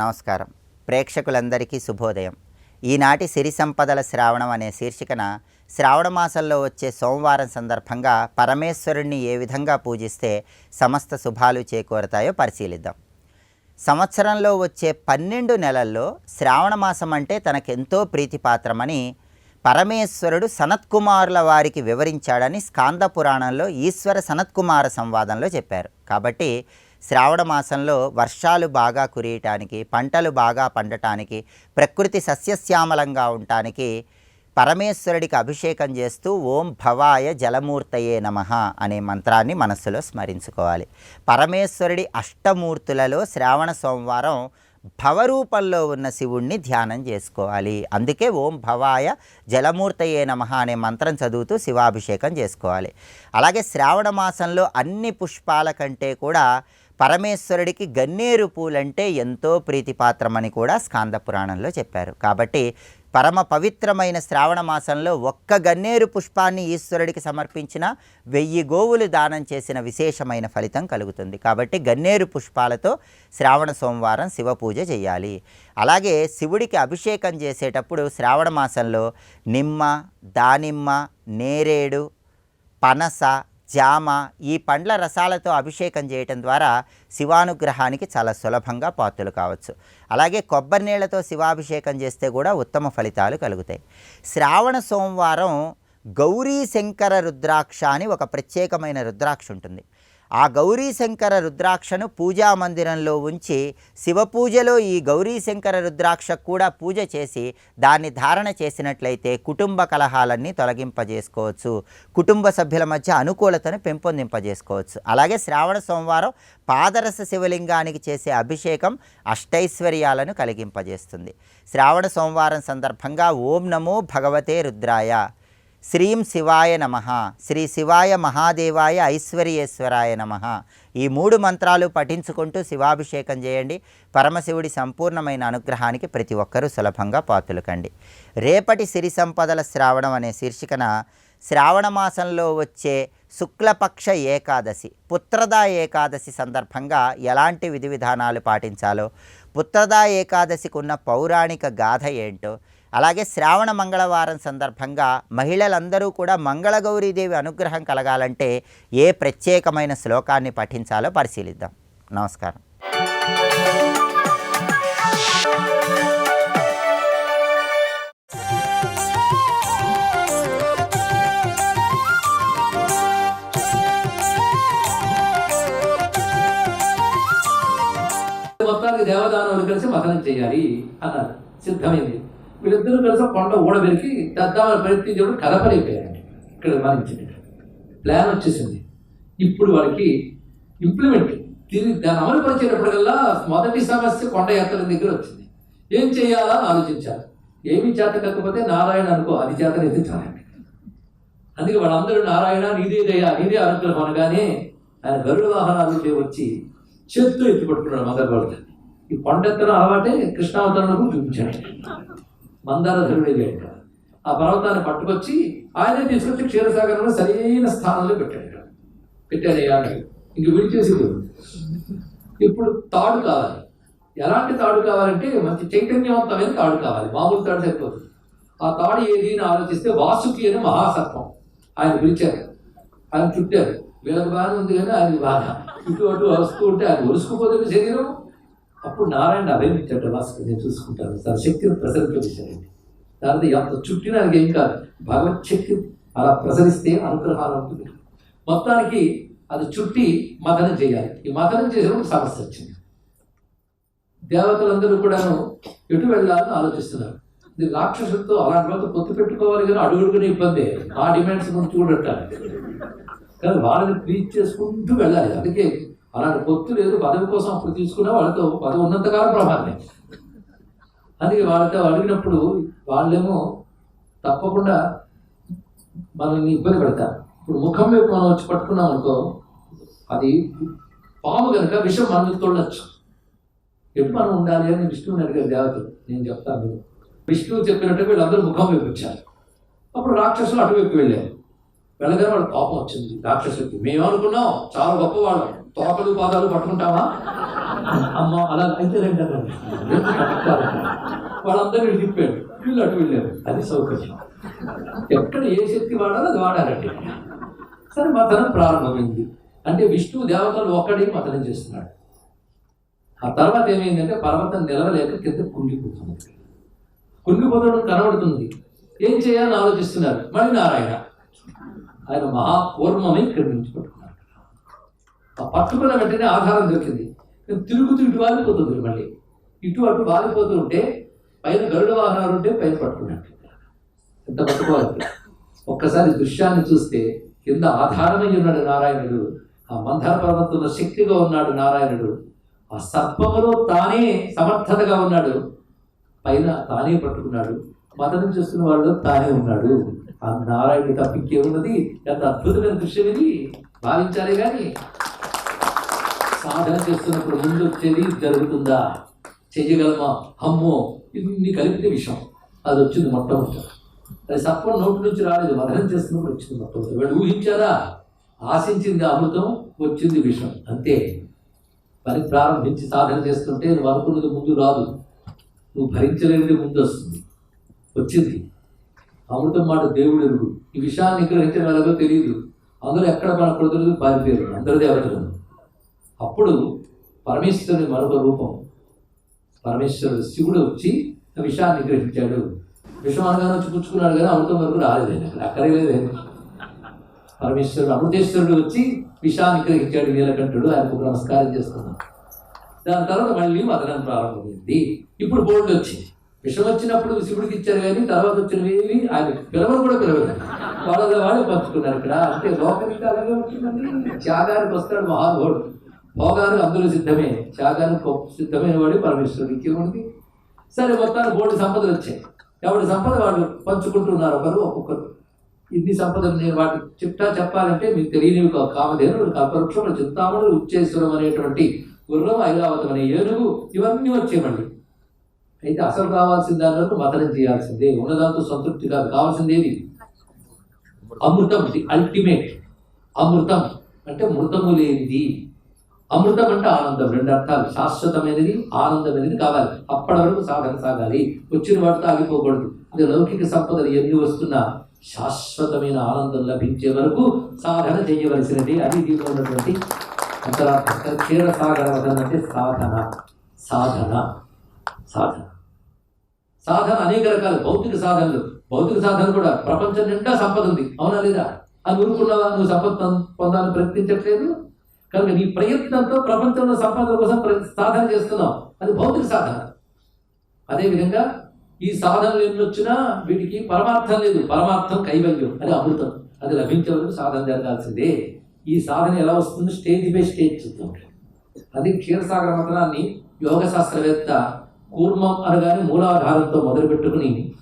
నమస్కారం. ప్రేక్షకులందరికీ శుభోదయం. ఈనాటి సిరి సంపదల శ్రావణం అనే శీర్షికన శ్రావణ మాసంలో వచ్చే సోమవారం సందర్భంగా పరమేశ్వరుణ్ణి ఏ విధంగా పూజిస్తే సమస్త శుభాలు చేకూరతాయో పరిశీలిద్దాం. సంవత్సరంలో వచ్చే 12 నెలల్లో శ్రావణ మాసం అంటే తనకెంతో ప్రీతిపాత్రమని పరమేశ్వరుడు సనత్కుమారుల వారికి వివరించాడని స్కాంద పురాణంలో ఈశ్వర సనత్కుమార సంవాదంలో చెప్పారు. కాబట్టి శ్రావణ మాసంలో వర్షాలు బాగా కురియటానికి, పంటలు బాగా పండటానికి, ప్రకృతి సస్యశ్యామలంగా ఉండటానికి పరమేశ్వరుడికి అభిషేకం చేస్తూ ఓం భవాయ జలమూర్తయే నమః అనే మంత్రాన్ని మనస్సులో స్మరించుకోవాలి. పరమేశ్వరుడి అష్టమూర్తులలో శ్రావణ సోమవారం భవరూపంలో ఉన్న శివుణ్ణి ధ్యానం చేసుకోవాలి. అందుకే ఓం భవాయ జలమూర్తయే నమః అనే మంత్రం చదువుతూ శివాభిషేకం చేసుకోవాలి. అలాగే శ్రావణ మాసంలో అన్ని పుష్పాల కంటే కూడా పరమేశ్వరుడికి గన్నేరు పూలంటే ఎంతో ప్రీతిపాత్రమని కూడా స్కాంద పురాణంలో చెప్పారు. కాబట్టి పరమ పవిత్రమైన శ్రావణ మాసంలో ఒక్క గన్నేరు పుష్పాన్ని ఈశ్వరుడికి సమర్పించిన 1000 గోవులు దానం చేసిన విశేషమైన ఫలితం కలుగుతుంది. కాబట్టి గన్నేరు పుష్పాలతో శ్రావణ సోమవారం శివ పూజ చేయాలి. అలాగే శివుడికి అభిషేకం చేసేటప్పుడు శ్రావణ మాసంలో నిమ్మ, దానిమ్మ, నేరేడు, పనస, జామ ఈ పండ్ల రసాలతో అభిషేకం చేయటం ద్వారా శివానుగ్రహానికి చాలా సులభంగా పాత్రలు కావచ్చు. అలాగే కొబ్బరి నీళ్లతో శివాభిషేకం చేస్తే కూడా ఉత్తమ ఫలితాలు కలుగుతాయి. శ్రావణ సోమవారం గౌరీ శంకర రుద్రాక్ష అని ఒక ప్రత్యేకమైన రుద్రాక్ష ఉంటుంది. ఆ గౌరీ శంకర రుద్రాక్షను పూజా మందిరంలో ఉంచి శివపూజలో ఈ గౌరీ శంకర రుద్రాక్ష కూడా పూజ చేసి దాన్ని ధారణ చేసినట్లయితే కుటుంబ కలహాలన్నీ తొలగింపజేసుకోవచ్చు, కుటుంబ సభ్యుల మధ్య అనుకూలతను పెంపొందింపజేసుకోవచ్చు. అలాగే శ్రావణ సోమవారం పాదరస శివలింగానికి చేసే అభిషేకం అష్టైశ్వర్యాలను కలిగింపజేస్తుంది. శ్రావణ సోమవారం సందర్భంగా ఓం నమో భగవతే రుద్రాయ, శ్రీం శివాయ నమః, శ్రీ శివాయ మహాదేవాయ ఐశ్వర్యేశ్వరాయ నమః ఈ 3 మంత్రాలు పఠించుకుంటూ శివాభిషేకం చేయండి. పరమశివుడి సంపూర్ణమైన అనుగ్రహానికి ప్రతి ఒక్కరూ సులభంగా పాత్రలు కండి. రేపటి సిరి సంపదల శ్రావణం అనే శీర్షికన శ్రావణ మాసంలో వచ్చే శుక్లపక్ష ఏకాదశి, పుత్రదా ఏకాదశి సందర్భంగా ఎలాంటి విధి విధానాలు పాటించాలో, పుత్రదా ఏకాదశికి ఉన్న పౌరాణిక గాథ ఏంటో, అలాగే శ్రావణ మంగళవారం సందర్భంగా మహిళలందరూ కూడా మంగళగౌరీదేవి అనుగ్రహం కలగాలంటే ఏ ప్రత్యేకమైన శ్లోకాన్ని పఠించాలో పరిశీలిద్దాం. నమస్కారం. మొత్తానికి దేవదానవులు కలిసి మథనం చేయాలి అన్నారు. సిద్ధమైంది. వీళ్ళిద్దరూ కలిసి కొండ ఊడబెరికి తెద్దామని ప్రయత్నించేప్పుడు కదపలేకపోయారండి. ఇక్కడ మరించింది. ప్లాన్ వచ్చేసింది. ఇప్పుడు వారికి ఇంప్లిమెంట్ దాన్ని అమలు పరిచేటప్పటికల్లా మొదటి సమస్య కొండ ఎత్తల దగ్గర వచ్చింది. ఏం చేయాలా అని ఆలోచించారు. ఏమి చేత కాకపోతే నారాయణ అనుకో, అది చేతను ఎత్తించాలండి. అందుకే వాళ్ళందరూ నారాయణ నీదే దయ నీదే అనుగ్రహం అనగానే ఆయన గరుడ వాహనాలు వచ్చి చేత్తో ఎత్తి పట్టుకున్నాడు మందరగౌడ. ఈ కొండెత్తన అలవాటే కృష్ణావతారంలో కూడా చూపించాడు. మందారధరుడే వేట ఆ పర్వతాన్ని పట్టుకొచ్చి ఆయనే తీసుకొచ్చి క్షీరసాగరంలో సరైన స్థానంలో పెట్టాడయ్యా. ఇంక విడిచేసేది ఇప్పుడు తాడు కావాలి. ఎలాంటి తాడు కావాలంటే మంచి చైతన్యవంతమైన తాడు కావాలి. మామూలు తాడు సరిపోతుంది. ఆ తాడు ఏది అని ఆలోచిస్తే వాసుకి అని మహాసర్పం ఆయన పిలిచారు. ఆయన చుట్టారు. వీళ్ళకి బాగానే ఉంది కానీ ఆయన బాగా ఇటు అటు వస్తూ ఉంటే ఆయన ఒలుసుకుపోతుంది శరీరం. అప్పుడు నారాయణ అభయమిచ్చాడు. వాసుకి నేను చూసుకుంటాను, తన శక్తిని ప్రసరింపజేశారండి. దాంతో ఎంత చుట్టినా అది ఏం కాదు, భగవత్ శక్తి అలా ప్రసరిస్తే అనుగ్రహాలు ఉంటుంది. మొత్తానికి అది చుట్టి మథనం చేయాలి. ఈ మథనం చేసినప్పుడు సమస్య వచ్చింది. దేవతలందరూ కూడాను ఎటు వెళ్ళాలని ఆలోచిస్తున్నారు. ఇది రాక్షసులతో అలాంటి వాళ్ళతో పొత్తు పెట్టుకోవాలి కానీ అడుగుడుకునే ఇబ్బంది. ఆ డిమాండ్స్ ముందు చూడట్టాలి కానీ వాళ్ళని ప్రీచ్ చేసుకుంటూ వెళ్ళాలి. అందుకే అలాంటి పొత్తు లేదు. పదవి కోసం అప్పుడు తీసుకున్నా వాళ్ళతో పదవి ఉన్నంతకాలం ప్రమాదమే. అందుకే వాళ్ళతో అడిగినప్పుడు వాళ్ళేమో తప్పకుండా మనల్ని ఇబ్బంది పెడతారు. ఇప్పుడు ముఖం వైపు మనం వచ్చి పట్టుకున్నాం అనుకో, అది పాము కనుక విషం మనకు తోడచ్చు. ఎప్పుడు మనం ఉండాలి అని విష్ణువుని అడిగారు దేవతలు. నేను చెప్తాను మీరు. విష్ణువు చెప్పినట్టు వీళ్ళందరూ ముఖం వైపు వచ్చారు. అప్పుడు రాక్షసులు అటువైపు వెళ్ళారు. వెళ్ళగానే వాడు కోపం వచ్చింది రాక్షసుడికి. మేము అనుకున్నాం చాలా గొప్పవాళ్ళం, తోకలు పాదాలు పట్టుకుంటామా, అమ్మ అలా అయితే రండి అన్నాడు. వాళ్ళందరూ తిప్పాడు, వీళ్ళు అటు వెళ్ళారు. అది సౌకర్యం. ఎక్కడ ఏ శక్తి వాడాలో అది వాడారండి. సరే మతనం ప్రారంభమైంది. అంటే విష్ణువు దేవతలు ఒక్కడే మతనం చేస్తున్నాడు. ఆ తర్వాత ఏమైందంటే పర్వతం నిలవలేక కింద కుంగిపోతుంది. కుంగిపోతడం కనబడుతుంది. ఏం చేయాలని ఆలోచిస్తున్నారు. మళ్ళీ నారాయణ ఆయన మహాపూర్వమై ఇక్కడి నుంచి పట్టుకున్నాడు. ఆ పట్టుకున్న వెంటనే ఆధారం దొరికింది. తిరుగుతూ ఇటు వాలిపోతుంది. మళ్ళీ ఇటు అటు వాలిపోతూ ఉంటే పైన గరుడ వాహనాలు ఉంటే పైన పట్టుకున్నట్టు. ఎంత పట్టుకోవాలి. ఒక్కసారి దృశ్యాన్ని చూస్తే కింద ఆధారమై ఉన్నాడు నారాయణుడు. ఆ మంథర పర్వతంలో శక్తిగా ఉన్నాడు నారాయణుడు. ఆ సర్పములో తానే సమర్థతగా ఉన్నాడు. పైన తానే పట్టుకున్నాడు. మతనం చేస్తున్న వాళ్ళు తానే ఉన్నాడు. ఆ నారాయణుడు తప్పికే ఉన్నది. ఎంత అద్భుతమైన దృశ్యం ఇది. భావించాలి కానీ సాధన చేస్తున్నప్పుడు ముందు వచ్చేది జరుగుతుందా, చెయ్యగలమా, అమ్మో ఇది కలిపితే విషం. అది వచ్చింది మొట్టమొదటి. అది సర్పం నోటి నుంచి రాలేదు, మదనం చేస్తున్నప్పుడు వచ్చింది మొట్టమొదటి. వాడు ఊహించారా, ఆశించింది అమృతం, వచ్చింది విషం. అంతే. పని ప్రారంభించి సాధన చేస్తుంటే నువ్వు అనుకున్నది ముందు రాదు, నువ్వు భరించలేనిది ముందు వస్తుంది. వచ్చింది అమృతం. మాట దేవుడు ఎరుగు. ఈ విషయాన్ని గ్రహించడం ఎలాగో తెలియదు. అందులో ఎక్కడ పడకూడదు, పారిపోయారు అందరూ దేవతలను. అప్పుడు పరమేశ్వరుని మరొక రూపం, పరమేశ్వరుడు శివుడు వచ్చి ఆ విషయాన్ని గ్రహించాడు. విషం అనగానే వచ్చి పుచ్చుకున్నాడు కానీ అమృతం వరకు రాలేదు. అక్కడ అక్కర్లేదు. పరమేశ్వరుడు అమృతేశ్వరుడు వచ్చి విషయాన్ని గ్రహించాడు. నీలకంఠుడు. ఆయనకు నమస్కారం చేస్తున్నాడు. దాని తర్వాత మళ్ళీ మదనం ప్రారంభమైంది. ఇప్పుడు బోర్డు వచ్చింది. విషం వచ్చినప్పుడు శివుడికి ఇచ్చారు కానీ తర్వాత వచ్చినవి ఆయన పిలవలు కూడా పిలవలేదు. వాళ్ళే పంచుకున్నారు ఇక్కడ. అంటే లోకానికి అలాగే వచ్చిందండి. త్యాగానికి వస్తాడు మహానుభావుడు. భోగానికి అందరూ సిద్ధమే, త్యాగానికి సిద్ధమైన వాడు పరమేశ్వరుడికి ఉంది. సరే మొత్తానికి బోర్డు సంపదలు వచ్చాయి. ఎవరి సంపద వాళ్ళు పంచుకుంటున్నారు ఒకరు ఒక్కొక్కరు. ఇన్ని సంపదలు నేను వాటి చిట్టా చెప్పాలంటే మీకు తెలియనివి. కామధేనుడు, కల్పవృక్షములు, చింతామణులు, ఉచ్చేశ్వరం అనేటువంటి గుర్రం, ఐరావతం అనే ఏనుగు, ఇవన్నీ వచ్చేయండి. అయితే అసలు కావాల్సిన దానిలో మతనం చేయాల్సిందే. ఉన్నదాంతో సంతృప్తి కాదు. కావాల్సిందేది అమృతం, ది అల్టిమేట్. అమృతం అంటే మృతము లేనిది. అమృతం అంటే ఆనందం. రెండు అర్థాలు. శాశ్వతమైనది, ఆనందమైనది కావాలి. అప్పటి వరకు సాధన సాగాలి. వచ్చిన వాటితో ఆగిపోకూడదు. ఇది లౌకిక సంపదలు ఎన్ని వస్తున్నా శాశ్వతమైన ఆనందం లభించే వరకు సాధన చేయవలసినది. అది దీంట్లో ఉన్నటువంటి అంతరార్థం. క్షీరసాగర వదన అంటే సాధన. సాధన సాధన సాధన అనేక రకాలు. భౌతిక సాధనలు, భౌతిక సాధన కూడా ప్రపంచం నిండా సంపద ఉంది. అవునా లేదా? అని ఊరుకున్నావా? నువ్వు సంపద పొందాలని ప్రయత్నించట్లేదు కనుక నీ ప్రయత్నంతో ప్రపంచంలో సంపద కోసం సాధన చేస్తున్నావు. అది భౌతిక సాధన. అదేవిధంగా ఈ సాధనలు ఎన్ని వచ్చినా వీటికి పరమార్థం లేదు. పరమార్థం కైవల్యం, అది అమృతం. అది లభించే వరకు సాధన జరగాల్సిందే. ఈ సాధన ఎలా వస్తుందో స్టేజ్ బై స్టేజ్ చూద్దాం. అది క్షీరసాగర మతనాన్ని యోగ శాస్త్రవేత్త కూర్మం అనగానే మూలాధారంతో మొదలుపెట్టుకుని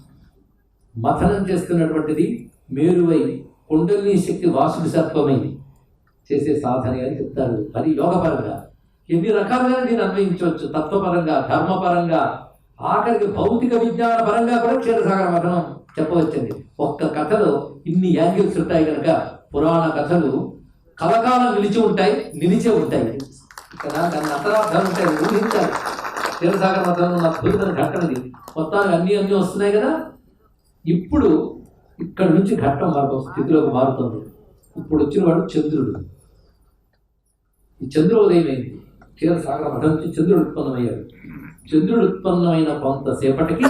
మథనం చేస్తున్నటువంటిది మేరువై కుండలిని శక్తి వాసుడి సర్పమైంది చేసే సాధన అని చెప్తారు. అది యోగపరంగా ఎన్ని రకాలుగా దీన్ని అన్వయించవచ్చు. తత్వపరంగా, ధర్మపరంగా, ఆఖరికి భౌతిక విజ్ఞాన పరంగా కూడా క్షీరసాగర మథనం చెప్పవచ్చండి. ఒక్క కథలో ఇన్ని యాంగిల్స్ ఉంటాయి కనుక పురాణ కథలు కలకాలం నిలిచే ఉంటాయి. ఇక్కడ దాని అంతరార్థాలు ఉంటాయి, ఊహించాలి. క్షీరసాగర మథనం అద్భుతమైన ఘట్టనది. మొత్తానికి అన్నీ వస్తున్నాయి కదా. ఇప్పుడు ఇక్కడ నుంచి ఘట్టం మరొక స్థితిలోకి మారుతుంది. ఇప్పుడు వచ్చిన వాడు చంద్రుడు. ఈ చంద్రోదయం అయింది. క్షీరసాగర మఠం నుంచి చంద్రుడు ఉత్పన్నమయ్యాడు. చంద్రుడు ఉత్పన్నమైన కొంతసేపటికి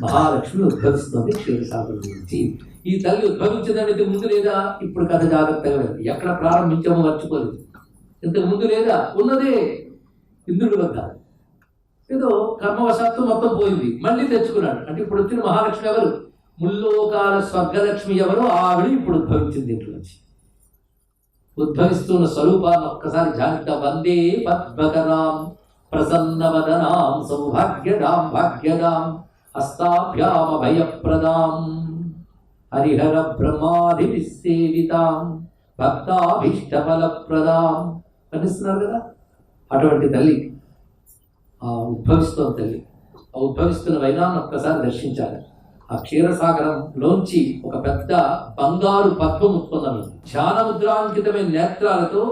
మహాలక్ష్మి ఉద్భవిస్తుంది క్షీరసాగరం నుంచి. ఈ తల్లి ఉద్భవించిందనేది ముందు లేదా? ఇప్పుడు కథ జాగ్రత్తగా వెళ్ళి ఎక్కడ ప్రారంభించామో మర్చిపోలేదు. ఇంతకు ముందు లేదా? ఉన్నదే ఇంద్రుడి వద్ద. ఏదో కర్మవశాత్తు మొత్తం పోయింది, మళ్ళీ తెచ్చుకున్నాడు. అంటే ఇప్పుడు వచ్చిన మహాలక్ష్మి ఎవరు? ముల్లోకాల స్వర్గలక్ష్మి ఎవరు? ఆవిడ ఇప్పుడు ఉద్భవించింది ఇంట్లో నుంచి. ఉద్భవిస్తున్న స్వరూపాన్ని ఒక్కసారి జాగ్రత్త. వందే పద్మకరాం ప్రసన్నవదనాం సౌభాగ్యదాం భాగ్యదాం హస్తాభ్యామ భయప్రదాం హరిహర బ్రహ్మాది విసేవితాం భక్తాభీష్టఫలప్రదాం కనిస్తున్నారు కదా. అటువంటి తల్లి ఆ ఉద్భవిస్తున్న తల్లి. ఆ ఉద్భవిస్తున్న వైనాన్ని ఒక్కసారి దర్శించాలి. ఆ క్షీరసాగరంలోంచి ఒక పెద్ద బంగారు పద్మం ఉత్పన్నమైంది. ధ్యానముద్రాంకితమైన నేత్రాలతో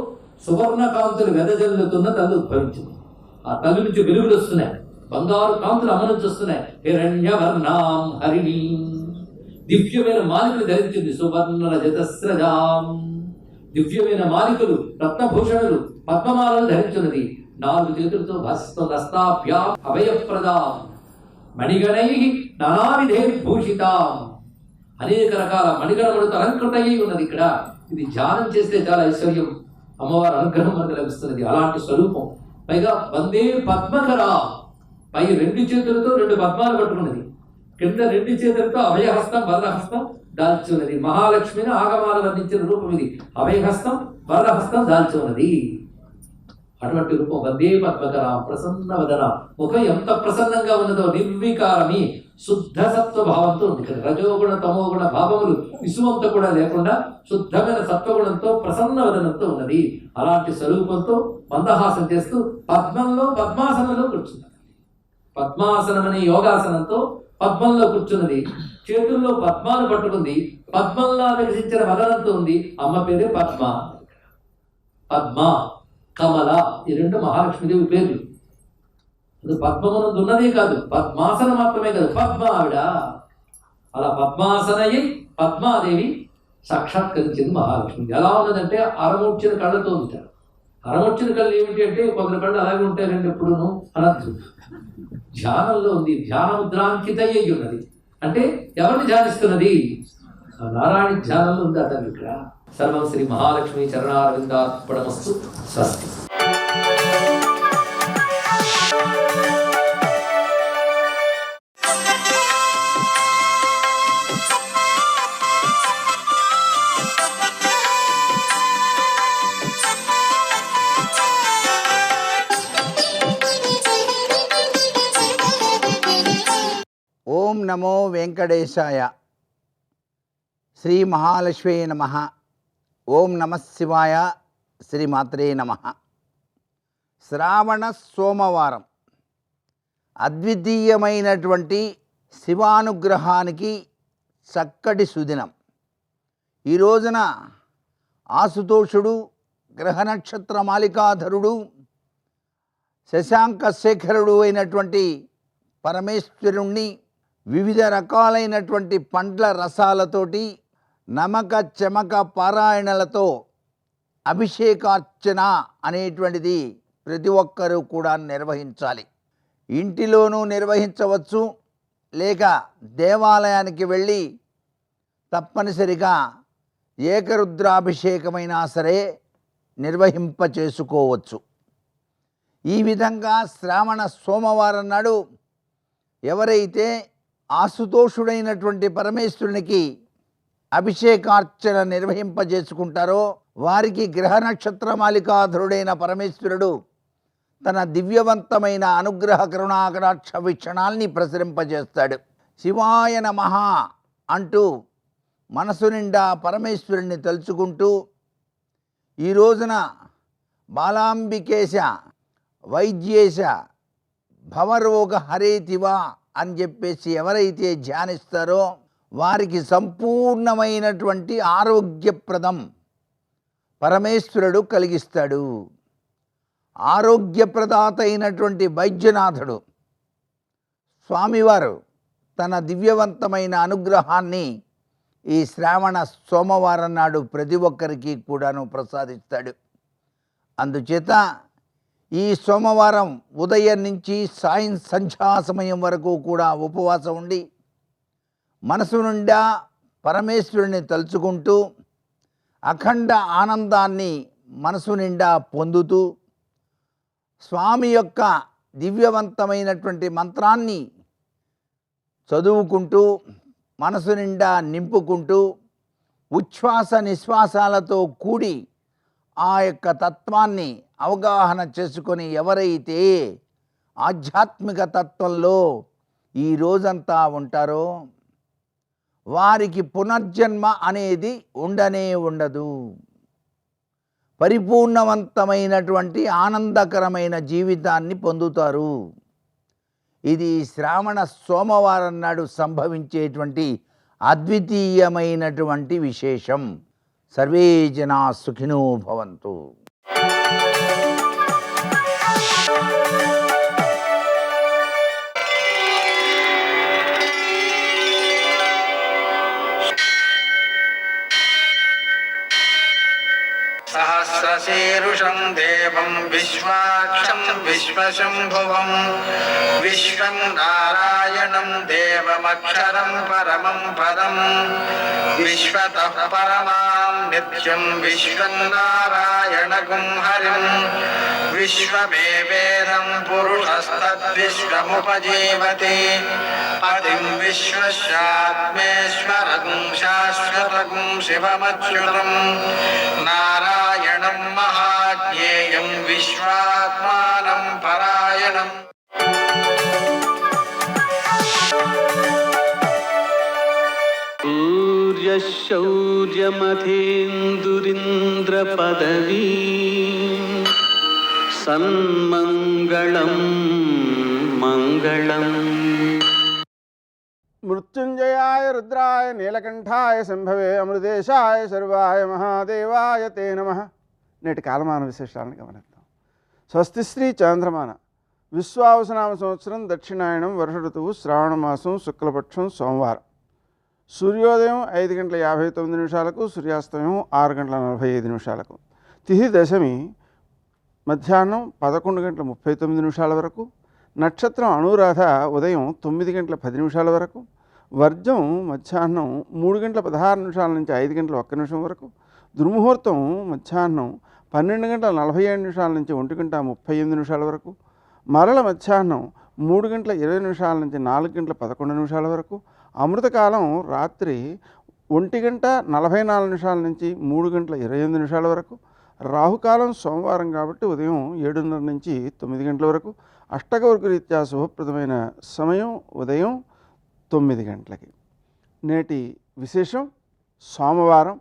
సువర్ణ కాంతులు వెదజల్లుతున్న తల్లి ఉద్భవించింది. ఆ తల్లి నుంచి వెలుగులు వస్తున్నాయి, బంగారు కాంతులు అమ్మ నుంచి వస్తున్నాయి. హిరణ్యవర్ణాం హరిణి, దివ్యమైన మాలికలు ధరించింది. సువర్ణ రజతస్రజాం, దివ్యమైన మాలికలు రత్నభూషణులు పద్మమాలను ధరించున్నది. 4 చేతులతో భాసిస్తున్న హస్తాభ్యాం అభయప్రదాం మణిగణై నానావిధైర్భూషితాం, అనేక రకాల మణిగణములతో అలంకృతయ్యి ఉన్నది. ఇక్కడ ఇది ధ్యానం చేస్తే చాలా ఐశ్వర్యం, అమ్మవారి అనుగ్రహం మనకు లభిస్తున్నది. అలాంటి స్వరూపం. పైగా వందే పద్మకరా, పై 2 చేతులతో 2 పద్మాలు పట్టుకున్నది, కింద 2 చేతులతో అభయహస్తం వరహస్తం దాల్చి ఉన్నది. మహాలక్ష్మిని ఆగమాలు వర్ణించిన రూపం ఇది. అభయహస్తం వరహస్తం దాల్చి ఉన్నది. అటువంటి రూపం వందే పద్మకర ప్రసన్న వదన. ముఖం ఎంత ప్రసన్నంగా ఉన్నదో, నిర్వికారమి శుద్ధ సత్వభావంతో ఉంది. ఇక్కడ రజోగుణ తమోగుణ భావములు విసువంతో కూడా లేకుండా శుద్ధమైన సత్వగుణంతో ప్రసన్న వదనంతో ఉన్నది. అలాంటి స్వరూపంతో మందహాసం చేస్తూ పద్మంలో పద్మాసనంలో కూర్చున్నది. పద్మాసనం అనే యోగాసనంతో పద్మంలో కూర్చున్నది. చేతుల్లో పద్మాలు పట్టుకుంది. పద్మంలా వికసించిన వదనంతో ఉంది. అమ్మ పేరే పద్మ. పద్మ, కమల, ఈ 2 మహాలక్ష్మీదేవి పేర్లు. అది పద్మమునందు ఉన్నదే కాదు, పద్మాసనం మాత్రమే కాదు, పద్మ ఆవిడ. అలా పద్మాసనయ్యి పద్మాదేవి సాక్షాత్కరించింది మహాలక్ష్మి. ఎలా ఉన్నదంటే అరముచ్చిన కళ్ళతో ఉంటారు. అరముచ్చిన కళ్ళు ఏమిటి అంటే కొందరు కళ్ళు అలాగే ఉంటారండి ఎప్పుడును అనద్దు. ధ్యానంలో ఉంది, ధ్యానముద్రాంకితయ్యి ఉన్నది. అంటే ఎవరిని ధ్యానిస్తున్నది? నారాయణ ధ్యానంలో ఉంది అతను. ఇక్కడ సర్వం శ్రీ మహాలక్ష్మి చరణారవిందార్పణమస్తు. స్వస్తి. ఓం నమో వెంకటేశాయ. శ్రీ మహాలక్ష్మీ నమః. ఓం నమః శివాయ. శ్రీమాత్రే నమః. శ్రావణ సోమవారం అద్వితీయమైనటువంటి శివానుగ్రహానికి చక్కటి సుదినం. ఈ రోజున ఆశుతోషుడు, గ్రహనక్షత్ర మాలికాధరుడు, శశాంక శేఖరుడు అయినటువంటి పరమేశ్వరుణ్ణి వివిధ రకాలైనటువంటి పండ్ల రసాలతోటి నమక చమక పారాయణలతో అభిషేకార్చన అనేటువంటిది ప్రతి ఒక్కరూ కూడా నిర్వహించాలి. ఇంటిలోనూ నిర్వహించవచ్చు, లేక దేవాలయానికి వెళ్ళి తప్పనిసరిగా ఏకరుద్రాభిషేకమైనా సరే నిర్వహింపచేసుకోవచ్చు. ఈ విధంగా శ్రావణ సోమవారం నాడు ఎవరైతే ఆశుతోషుడైనటువంటి పరమేశ్వరునికి అభిషేకార్చన నిర్వహింపజేసుకుంటారో వారికి గ్రహ నక్షత్ర మాలికాధరుడైన పరమేశ్వరుడు తన దివ్యవంతమైన అనుగ్రహ కరుణాకటాక్ష వీక్షణాల్ని ప్రసరింపజేస్తాడు. శివాయ నమః అంటూ మనసు నిండా పరమేశ్వరుణ్ణి తలుచుకుంటూ ఈ రోజున బాలాంబికేశ వైద్యేశ భవరోగ హరేతివా అని చెప్పేసి ఎవరైతే ధ్యానిస్తారో వారికి సంపూర్ణమైనటువంటి ఆరోగ్యప్రదం పరమేశ్వరుడు కలిగిస్తాడు. ఆరోగ్యప్రదాత అయినటువంటి వైద్యనాథుడు స్వామివారు తన దివ్యవంతమైన అనుగ్రహాన్ని ఈ శ్రావణ సోమవారం నాడు ప్రతి ఒక్కరికి కూడాను ప్రసాదిస్తాడు. అందుచేత ఈ సోమవారం ఉదయం నుంచి సాయం సంధ్యా సమయం వరకు కూడా ఉపవాసం ఉండి మనసు నిండా పరమేశ్వరుని తలుచుకుంటూ అఖండ ఆనందాన్ని మనసు నిండా పొందుతూ స్వామి యొక్క దివ్యవంతమైనటువంటి మంత్రాన్ని చదువుకుంటూ మనసు నిండా నింపుకుంటూ ఉచ్ఛ్వాస నిశ్వాసాలతో కూడి ఆ యొక్క తత్వాన్ని అవగాహన చేసుకొని ఎవరైతే ఆధ్యాత్మిక తత్వంలో ఈ రోజంతా ఉంటారో వారికి పునర్జన్మ అనేది ఉండనే ఉండదు. పరిపూర్ణవంతమైనటువంటి ఆనందకరమైన జీవితాన్ని పొందుతారు. ఇది శ్రావణ సోమవారం నాడు సంభవించేటువంటి అద్వితీయమైనటువంటి విశేషం. సర్వే జనా సుఖినో భవంతు. సహస్రశీరుషం దేవం విశ్వాక్షం విశ్వశంభువం విశ్వం నారాయణం దేవమక్షరం పరమం పదం విశ్వతః పరమాం నిత్యం విశ్వం నారాయణగుం హరిం విశ్వమేవేదం పురుషస్తద్విశ్వముపజీవతి పతిం విశ్వస్యాత్మేశ్వరం శాశ్వతం శివమచ్యుతం నారాయణం మహాజ్ఞేయం విశ్వాత్మానం పరాయణం. శౌర్యమథేందురింద్రపదవీ సన్మంగళం మంగళం. మృత్యుంజయాయ రుద్రాయ నీలకంఠాయ శంభవే అమృతేశాయ సర్వాయ మహాదేవాయ తే నమః. నేటి కాలమాన విశేషాలను గమనిద్దాం. స్వస్తి శ్రీ చాంద్రమాన విశ్వావసనామ సంవత్సరం దక్షిణాయనం వర్ష ఋతువు శ్రావణ మాసం శుక్లపక్షం సోమవారం. సూర్యోదయం 5:59 సూర్యాస్తమయం 6:45 తిథి దశమి మధ్యాహ్నం 11:39 వరకు. నక్షత్రం అనురాధ ఉదయం 9:10 వరకు. వర్జం మధ్యాహ్నం 3:16 నుంచి 5:01 వరకు. దుర్ముహూర్తం మధ్యాహ్నం 12:47 నుంచి 1:38 వరకు. మరల మధ్యాహ్నం 3:20 నుంచి 4:11 వరకు. అమృతకాలం రాత్రి 1:44 నుంచి 3:28 వరకు. రాహుకాలం సోమవారం కాబట్టి ఉదయం 7:30 నుంచి 9 గంటల వరకు. అష్టకవర్గ రీత్యా శుభప్రదమైన సమయం ఉదయం 9 గంటలకి. నేటి విశేషం సోమవారం.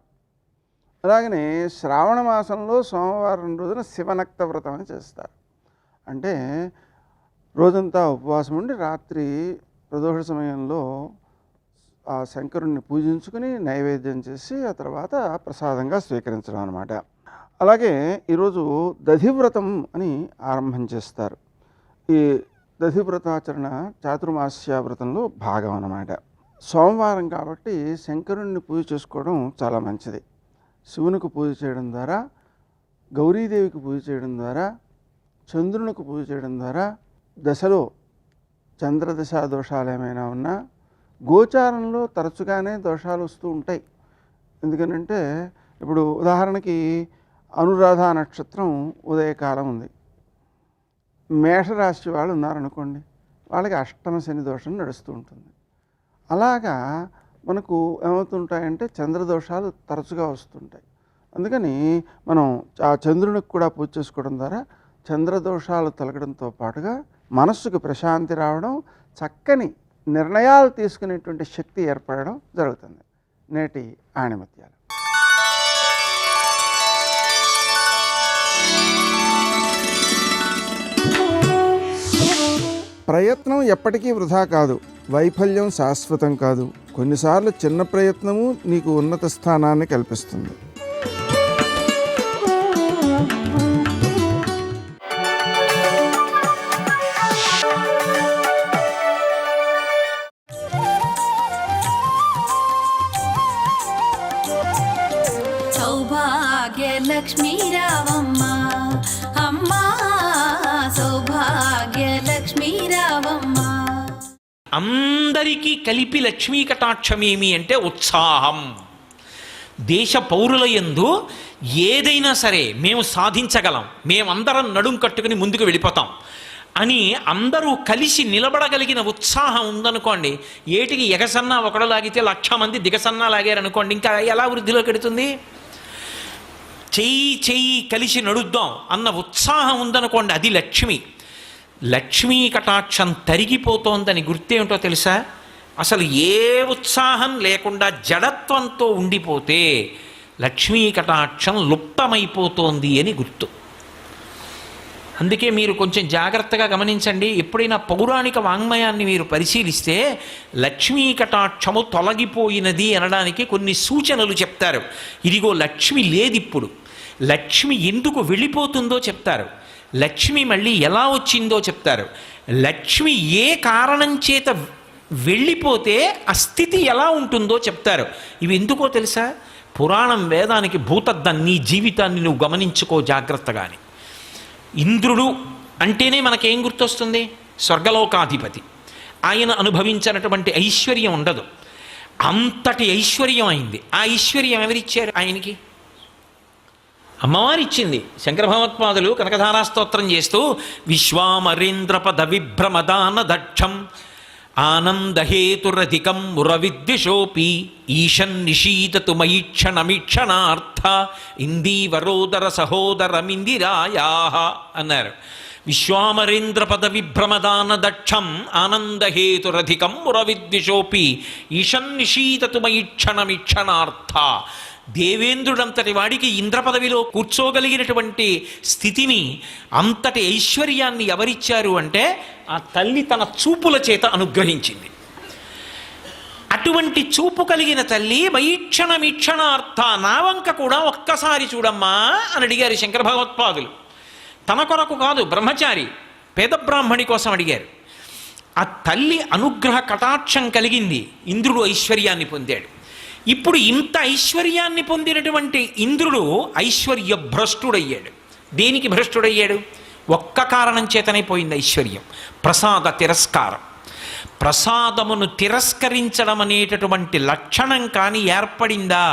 అలాగనే శ్రావణ మాసంలో సోమవారం రోజున శివనక్త వ్రతం అని చేస్తారు. అంటే రోజంతా ఉపవాసం ఉండి రాత్రి ప్రదోష సమయంలో ఆ శంకరుణ్ణి పూజించుకుని నైవేద్యం చేసి ఆ తర్వాత ప్రసాదంగా స్వీకరించడం అన్నమాట. అలాగే ఈరోజు దధివ్రతం అని ఆరంభం చేస్తారు. ఈ దధివ్రతాచరణ చాతుర్మాస్య వ్రతంలో భాగం అన్నమాట. సోమవారం కాబట్టి శంకరుణ్ణి పూజ చేసుకోవడం చాలా మంచిది. శివునికి పూజ చేయడం ద్వారా, గౌరీదేవికి పూజ చేయడం ద్వారా, చంద్రునికి పూజ చేయడం ద్వారా దశలో చంద్రదశ దోషాలు ఏమైనా ఉన్నా, గోచారంలో తరచుగానే దోషాలు వస్తూ ఉంటాయి. ఎందుకనంటే ఇప్పుడు ఉదాహరణకి అనురాధ నక్షత్రం ఉదయకాలం ఉంది. మేషరాశి వాళ్ళు ఉన్నారనుకోండి, వాళ్ళకి అష్టమ శని దోషం నడుస్తూ ఉంటుంది. అలాగా మనకు ఏమవుతుంటాయంటే చంద్రదోషాలు తరచుగా వస్తుంటాయి. అందుకని మనం ఆ చంద్రునికి కూడా పూజ చేసుకోవడం ద్వారా చంద్రదోషాలు తొలగడంతో పాటుగా మనస్సుకు ప్రశాంతి రావడం, చక్కని నిర్ణయాలు తీసుకునేటువంటి శక్తి ఏర్పడడం జరుగుతుంది. నేటి ఆణిముత్యాలు. ప్రయత్నం ఎప్పటికీ వృధా కాదు, వైఫల్యం శాశ్వతం కాదు. కొన్నిసార్లు చిన్న ప్రయత్నము నీకు ఉన్నత స్థానాన్ని కల్పిస్తుంది. సౌభాగ్యలక్ష్మీ రావమ్మ అమ్మా, సౌభాగ్యలక్ష్మీ రావమ్మ. అందరికీ కలిపి లక్ష్మీ కటాక్షమేమి అంటే ఉత్సాహం. దేశ పౌరుల యందు ఏదైనా సరే మేము సాధించగలం, మేమందరం నడుం కట్టుకుని ముందుకు వెళ్ళిపోతాం అని అందరూ కలిసి నిలబడగలిగిన ఉత్సాహం ఉందనుకోండి. ఏటికి ఎగసన్నా ఒకడు లాగితే 1,00,000 మంది దిగసన్నా లాగారనుకోండి, ఇంకా ఎలా వృద్ధిలోకి ఎడుతుంది? చెయ్యి కలిసి నడుద్దాం అన్న ఉత్సాహం ఉందనుకోండి, అది లక్ష్మి. లక్ష్మీ కటాక్షం తరిగిపోతోందని గుర్తేమిటో తెలుసా? అసలు ఏ ఉత్సాహం లేకుండా జడత్వంతో ఉండిపోతే లక్ష్మీ కటాక్షం లుప్తమైపోతోంది అని గుర్తు. అందుకే మీరు కొంచెం జాగ్రత్తగా గమనించండి. ఎప్పుడైనా పౌరాణిక వాంగ్మయాన్ని మీరు పరిశీలిస్తే లక్ష్మీ కటాక్షము తొలగిపోయినది అనడానికి కొన్ని సూచనలు చెప్తారు. ఇదిగో లక్ష్మి లేదిప్పుడు, లక్ష్మి ఎందుకు వెళ్ళిపోతుందో చెప్తారు, లక్ష్మి మళ్ళీ ఎలా వచ్చిందో చెప్తారు, లక్ష్మి ఏ కారణం చేత వెళ్ళిపోతే ఆ స్థితి ఎలా ఉంటుందో చెప్తారు. ఇవి ఎందుకో తెలుసా? పురాణం వేదానికి భూతద్దం. నీ జీవితాన్ని నువ్వు గమనించుకో జాగ్రత్తగాని. ఇంద్రుడు అంటేనే మనకేం గుర్తొస్తుంది? స్వర్గలోకాధిపతి. ఆయన అనుభవించినటువంటి ఐశ్వర్యం ఉండదు, అంతటి ఐశ్వర్యం అయింది. ఆ ఐశ్వర్యం ఎవరిచ్చారు ఆయనకి? అమ్మవారు ఇచ్చింది. శంకర భగవత్పాదులు కనకధారా స్తోత్రం చేస్తూ విశ్వామరేంద్రపద విభ్రమదాన దక్షం ఆనందహేతురధికం మురవిద్విషోపి ఈశన్నిషీదతు మయిక్షణమీక్షణార్థ ఇందీవరోదర సహోదరమిందిరాయా అన్నారు. విశ్వామరేంద్ర పద విభ్రమదాన దక్షం ఆనందహేతురధికం మురవిద్విషోపి ఈశన్నిషీదతు మయిక్షణమీక్షణార్థ. దేవేంద్రుడంతటి వాడికి ఇంద్ర పదవిలో కూర్చోగలిగినటువంటి స్థితిని, అంతటి ఐశ్వర్యాన్ని ఎవరిచ్చారు అంటే ఆ తల్లి తన చూపుల చేత అనుగ్రహించింది. అటువంటి చూపు కలిగిన తల్లి వైక్షణమీక్షణార్థ, నా వంక కూడా ఒక్కసారి చూడమ్మా అని అడిగారు శంకర భగవత్పాదులు. తన కొరకు కాదు, బ్రహ్మచారి పేద బ్రాహ్మణి కోసం అడిగారు. ఆ తల్లి అనుగ్రహ కటాక్షం కలిగింది, ఇంద్రుడు ఐశ్వర్యాన్ని పొందాడు. ఇప్పుడు ఇంత ఐశ్వర్యాన్ని పొందినటువంటి ఇంద్రుడు ఐశ్వర్య భ్రష్టుడయ్యాడు. దేనికి భ్రష్టుడయ్యాడు? ఒక్క కారణం చేతనే పోయింది ఐశ్వర్యం, ప్రసాద తిరస్కారం. ప్రసాదమును తిరస్కరించడం అనేటటువంటి లక్షణం కానీ ఏర్పడిందా,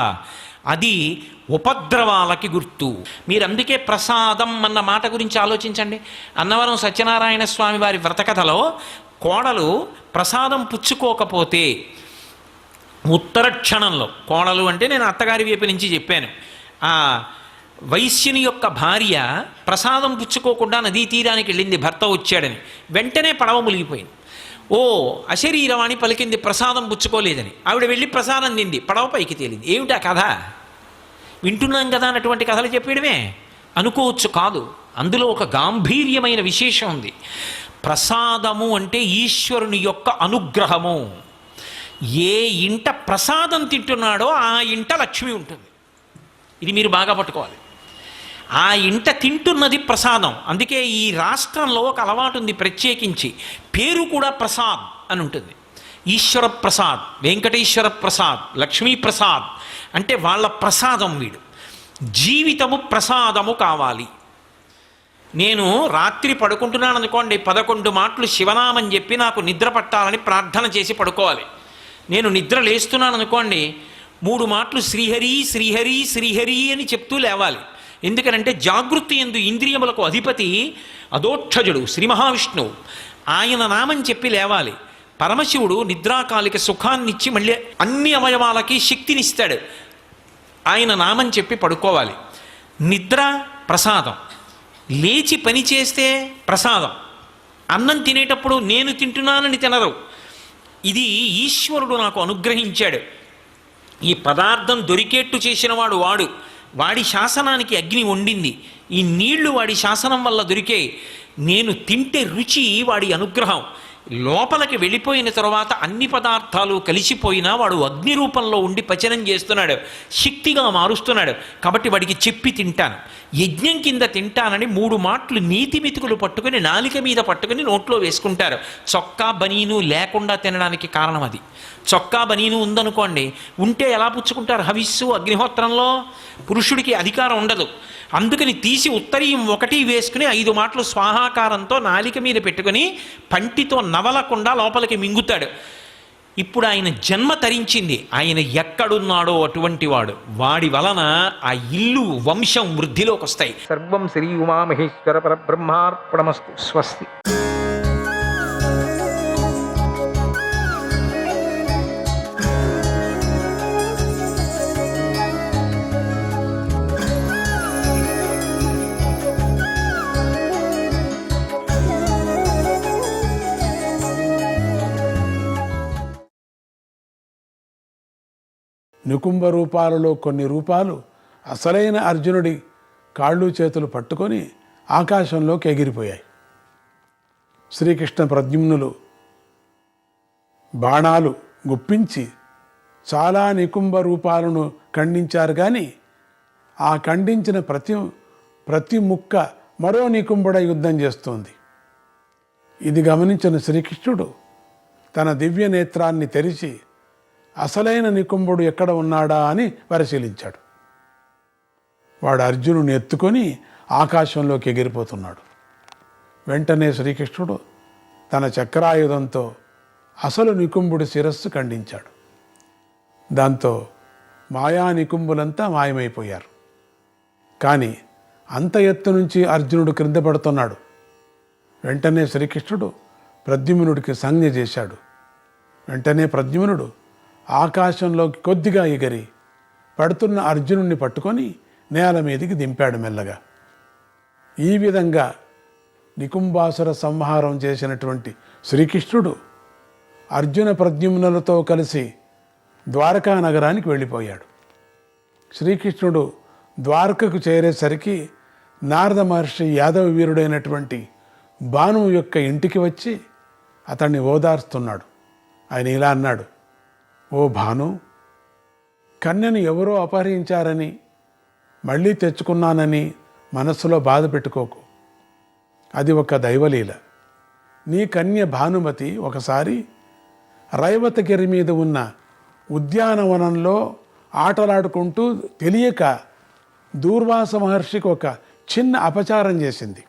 అది ఉపద్రవాలకి గుర్తు. మీరు అందుకే ప్రసాదం అన్న మాట గురించి ఆలోచించండి. అన్నవరం సత్యనారాయణ స్వామి వారి వ్రతకథలో కోడలు ప్రసాదం పుచ్చుకోకపోతే ఉత్తర క్షణంలో, కోడలు అంటే నేను అత్తగారి వైపు నుంచి చెప్పాను, ఆ వైశ్యుని యొక్క భార్య ప్రసాదం పుచ్చుకోకుండా నదీ తీరానికి వెళ్ళింది, భర్త వచ్చాడని. వెంటనే పడవ మునిగిపోయింది. ఓ అశరీరవాణి పలికింది ప్రసాదం పుచ్చుకోలేదని. ఆవిడ వెళ్ళి ప్రసాదం తింది, పడవ పైకి తేలింది. ఏమిటా కథ? వింటున్నాం కదా అన్నటువంటి కథలు చెప్పేయడమే అనుకోవచ్చు. కాదు, అందులో ఒక గాంభీర్యమైన విశేషం ఉంది. ప్రసాదము అంటే ఈశ్వరుని యొక్క అనుగ్రహము. ఏ ఇంట ప్రసాదం తింటున్నాడో ఆ ఇంట లక్ష్మి ఉంటుంది. ఇది మీరు బాగా పట్టుకోవాలి. ఆ ఇంట తింటున్నది ప్రసాదం. అందుకే ఈ రాష్ట్రంలో ఒక అలవాటు ఉంది, ప్రత్యేకించి పేరు కూడా ప్రసాద్ అని ఉంటుంది. ఈశ్వర ప్రసాద్, వెంకటేశ్వర ప్రసాద్, లక్ష్మీ ప్రసాద్ అంటే వాళ్ళ ప్రసాదం వీడు. జీవితము ప్రసాదము కావాలి. నేను రాత్రి పడుకుంటున్నాను అనుకోండి, 11 మాటలు శివనామని చెప్పి నాకు నిద్ర పట్టాలని ప్రార్థన చేసి పడుకోవాలి. నేను నిద్ర లేస్తున్నాను అనుకోండి, 3 మాటలు శ్రీహరి శ్రీహరి శ్రీహరి అని చెప్తూ లేవాలి. ఎందుకనంటే జాగృతి యందు ఇంద్రియములకు అధిపతి అదోక్షజుడు శ్రీ మహావిష్ణువు, ఆయన నామం చెప్పి లేవాలి. పరమశివుడు నిద్రాకాలిక సుఖాన్నిచ్చి మళ్ళీ అన్ని అవయవాలకి శక్తినిస్తాడు. ఆయన నామం చెప్పి పడుకోవాలి. నిద్ర ప్రసాదం, లేచి పని చేస్తే ప్రసాదం. అన్నం తినేటప్పుడు నేను తింటున్నానని తినరు. ఇది ఈశ్వరుడు నాకు అనుగ్రహించాడు. ఈ పదార్థం దొరికేట్టు చేసినవాడు వాడు. వాడి శాసనానికి అగ్ని వండింది. ఈ నీళ్లు వాడి శాసనం వల్ల దొరికాయి. నేను తింటే రుచి వాడి అనుగ్రహం. లోపలికి వెళ్ళిపోయిన తర్వాత అన్ని పదార్థాలు కలిసిపోయినా వాడు అగ్ని రూపంలో ఉండి పచనం చేస్తున్నాడు, శక్తిగా మారుస్తున్నాడు. కాబట్టి వాడికి చెప్పి తింటాను. యజ్ఞం కింద తింటానని 3 మాటలు నీతి మితుకులు పట్టుకుని నాలిక మీద పట్టుకుని నోట్లో వేసుకుంటారు. చొక్కా బనీను లేకుండా తినడానికి కారణం అది. చొక్కా బనీను ఉందనుకోండి, ఉంటే ఎలా పుచ్చుకుంటారు? హవిస్సు అగ్నిహోత్రంలో పురుషుడికి అధికారం ఉండదు. అందుకని తీసి ఉత్తరీయం 1 వేసుకుని 5 మాటలు స్వాహాకారంతో నాలిక మీద పెట్టుకుని పంటితో నవలకుండా లోపలికి మింగుతాడు. ఇప్పుడు ఆయన జన్మ తరించింది. ఆయన ఎక్కడున్నాడో అటువంటి వాడు, వాడి వలన ఆ ఇల్లు వంశం వృద్ధిలోకి వస్తాయి. సర్వం శ్రీ ఉమామహేశ్వర పరబ్రహ్మార్పణమస్తు. స్వస్తి. నికుంభ రూపాలలో కొన్ని రూపాలు అసలైన అర్జునుడి కాళ్ళు చేతులు పట్టుకొని ఆకాశంలోకి ఎగిరిపోయాయి. శ్రీకృష్ణ ప్రద్యుమ్నులు బాణాలు గుప్పించి చాలా నికుంభ రూపాలను ఖండించారు. కానీ ఆ ఖండించిన ప్రతి ముక్క మరో నికుంభుడ యుద్ధం చేస్తోంది. ఇది గమనించిన శ్రీకృష్ణుడు తన దివ్య నేత్రాన్ని తెరిచి అసలైన నికుంభుడు ఎక్కడ ఉన్నాడా అని పరిశీలించాడు. వాడు అర్జునుని ఎత్తుకొని ఆకాశంలోకి ఎగిరిపోతున్నాడు. వెంటనే శ్రీకృష్ణుడు తన చక్రాయుధంతో అసలు నికుంభుడి శిరస్సు ఖండించాడు. దాంతో మాయా నికుంభులంతా మాయమైపోయారు. కానీ అంత ఎత్తు నుంచి అర్జునుడు క్రింద పడుతున్నాడు. వెంటనే శ్రీకృష్ణుడు ప్రద్యుమ్నుడికి సంజ్ఞ చేశాడు. వెంటనే ప్రద్యుమ్నుడు ఆకాశంలోకి కొద్దిగా ఎగిరి పడుతున్న అర్జునుడిని పట్టుకొని నేల మీదికి దింపాడు మెల్లగా. ఈ విధంగా నికుంభాసుర సంహారం చేసినటువంటి శ్రీకృష్ణుడు అర్జున ప్రద్యుమ్నులతో కలిసి ద్వారకా నగరానికి వెళ్ళిపోయాడు. శ్రీకృష్ణుడు ద్వారకకు చేరేసరికి నారద మహర్షి యాదవ వీరుడైనటువంటి భానువు యొక్క ఇంటికి వచ్చి అతన్ని ఓదార్స్తున్నాడు. ఆయన ఇలా అన్నాడు, ఓ భాను, కన్యను ఎవరో అపహరించారని మళ్ళీ తెచ్చుకున్నానని మనస్సులో బాధ పెట్టుకోకు. అది ఒక దైవలీల. నీ కన్య భానుమతి ఒకసారి రైవతగిరి మీద ఉన్న ఉద్యానవనంలో ఆటలాడుకుంటూ తెలియక దూర్వాస మహర్షికి ఒక చిన్న అపచారం చేసింది.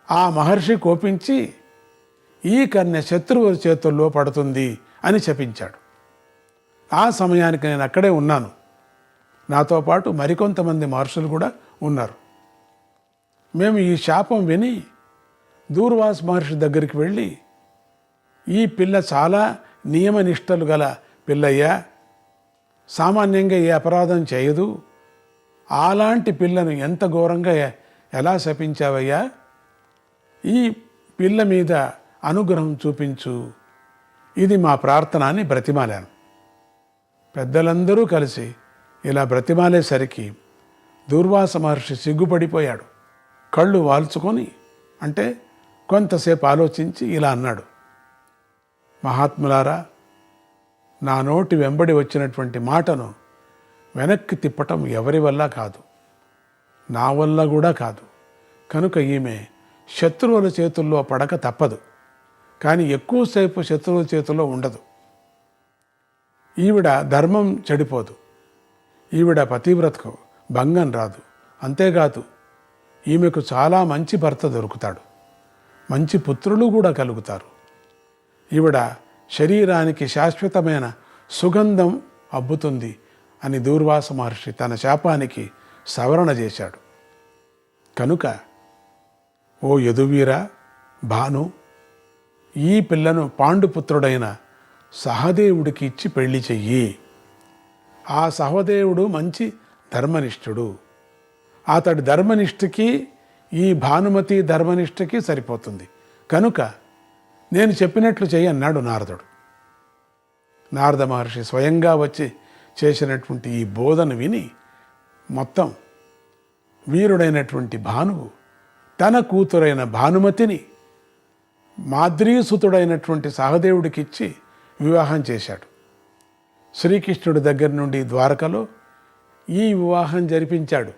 ఆ మహర్షి కోపించి ఈ కన్య శత్రువుల చేతుల్లో పడుతుంది అని శపించాడు. ఆ సమయానికి నేను అక్కడే ఉన్నాను. నాతో పాటు మరికొంతమంది మహర్షులు కూడా ఉన్నారు. మేము ఈ శాపం విని దూర్వాస మహర్షి దగ్గరికి వెళ్ళి, ఈ పిల్ల చాలా నియమనిష్టలు గల పిల్లయ్యా, సామాన్యంగా ఏ అపరాధం చేయదు, అలాంటి పిల్లను ఎంత ఘోరంగా ఎలా శపించావయ్యా, ఈ పిల్ల మీద అనుగ్రహం చూపించు, ఇది మా ప్రార్థన అని బ్రతిమాలాను. పెద్దలందరూ కలిసి ఇలా బ్రతిమాలేసరికి దూర్వాస మహర్షి సిగ్గుపడిపోయాడు. కళ్ళు వాల్చుకొని అంటే కొంతసేపు ఆలోచించి ఇలా అన్నాడు, మహాత్ములారా, నా నోటి వెంబడి వచ్చినటువంటి మాటను వెనక్కి తిప్పటం ఎవరి వల్ల కాదు, నా వల్ల కూడా కాదు. కనుక ఈమె శత్రువుల చేతుల్లో పడక తప్పదు. కానీ ఎక్కువసేపు శత్రువుల చేతుల్లో ఉండదు. ఈవిడ ధర్మం చెడిపోదు. ఈవిడ పతివ్రతకు భంగం రాదు. అంతేకాదు, ఈమెకు చాలా మంచి భర్త దొరుకుతాడు, మంచి పుత్రులు కూడా కలుగుతారు. ఈవిడ శరీరానికి శాశ్వతమైన సుగంధం అబ్బుతుంది అని దూర్వాస మహర్షి తన శాపానికి సవరణ చేశాడు. కనుక ఓ యదువీర, భాను, ఈ పిల్లను పాండుపుత్రుడైన సహదేవుడికి ఇచ్చి పెళ్లి చెయ్యి. ఆ సహదేవుడు మంచి ధర్మనిష్ఠుడు. అతడి ధర్మనిష్ఠకి ఈ భానుమతి ధర్మనిష్ఠకి సరిపోతుంది. కనుక నేను చెప్పినట్లు చెయ్యి అన్నాడు నారదుడు. నారద మహర్షి స్వయంగా వచ్చి చేసినటువంటి ఈ బోధన విని మొత్తం వీరుడైనటువంటి భానువు తన కూతురైన భానుమతిని మాద్రీసుతుడైనటువంటి సహదేవుడికిచ్చి వివాహం చేశాడు. శ్రీకృష్ణుడి దగ్గర నుండి ద్వారకలో ఈ వివాహం జరిపించాడు.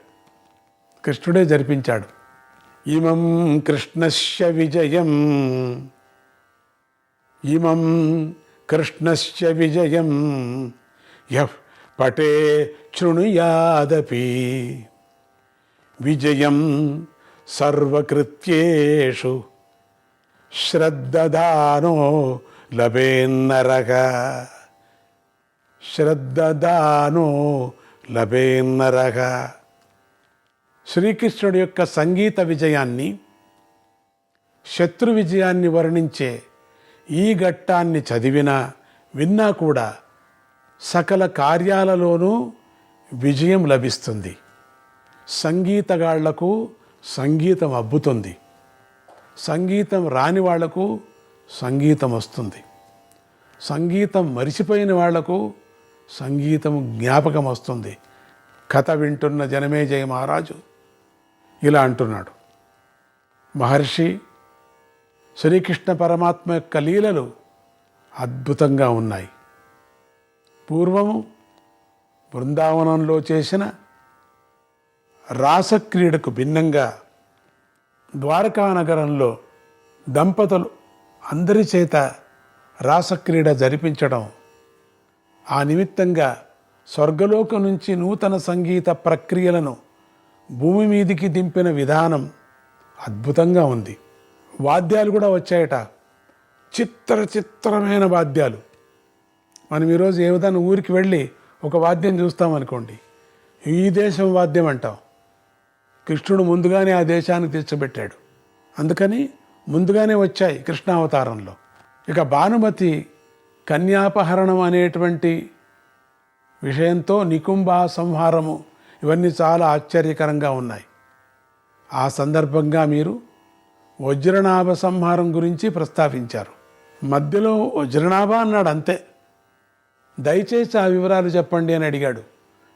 కృష్ణుడే జరిపించాడు. ఇమం కృష్ణస్య విజయం, ఇమం కృష్ణస్య విజయం యః పటే శృణుయాదపి విజయం సర్వకృత్యేషు శ్రద్ధదానో లభేన్నరః, శ్రద్ధదానో లభేన్నరః. శ్రీకృష్ణుడి యొక్క సంగీత విజయాన్ని, శత్రు విజయాన్ని వర్ణించే ఈ ఘట్టాన్ని చదివినా విన్నా కూడా సకల కార్యాలలోనూ విజయం లభిస్తుంది. సంగీతగాళ్లకు సంగీతం అబ్బుతుంది. సంగీతం రాని వాళ్లకు సంగీతం వస్తుంది. సంగీతం మరిచిపోయిన వాళ్లకు సంగీతం జ్ఞాపకం వస్తుంది. కథ వింటున్న జనమేజయ మహారాజు ఇలా అంటున్నాడు, మహర్షి శ్రీకృష్ణ పరమాత్మ యొక్క లీలలు అద్భుతంగా ఉన్నాయి. పూర్వము బృందావనంలో చేసిన రాసక్రీడకు భిన్నంగా ద్వారకా నగరంలో దంపతులు అందరి చేత రాసక్రీడ జరిపించడం, ఆ నిమిత్తంగా స్వర్గలోకం నుంచి నూతన సంగీత ప్రక్రియలను భూమి మీదికి దింపిన విధానం అద్భుతంగా ఉంది. వాద్యాలు కూడా వచ్చాయట, చిత్రమైన వాద్యాలు. మనం ఈరోజు ఏ విధంగా ఊరికి వెళ్ళి ఒక వాద్యం చూస్తామనుకోండి, ఈ దేశం వాద్యం అంటాం. కృష్ణుడు ముందుగానే ఆ దేశానికి తెచ్చిపెట్టాడు, అందుకని ముందుగానే వచ్చాయి కృష్ణావతారంలో. ఇక భానుమతి కన్యాపహరణం అనేటువంటి విషయంతో నికుంభ సంహారము, ఇవన్నీ చాలా ఆశ్చర్యకరంగా ఉన్నాయి. ఆ సందర్భంగా మీరు వజ్రనాభ సంహారం గురించి ప్రస్తావించారు. మధ్యలో వజ్రనాభ అన్నాడు అంతే. దయచేసి ఆ వివరాలు చెప్పండి అని అడిగాడు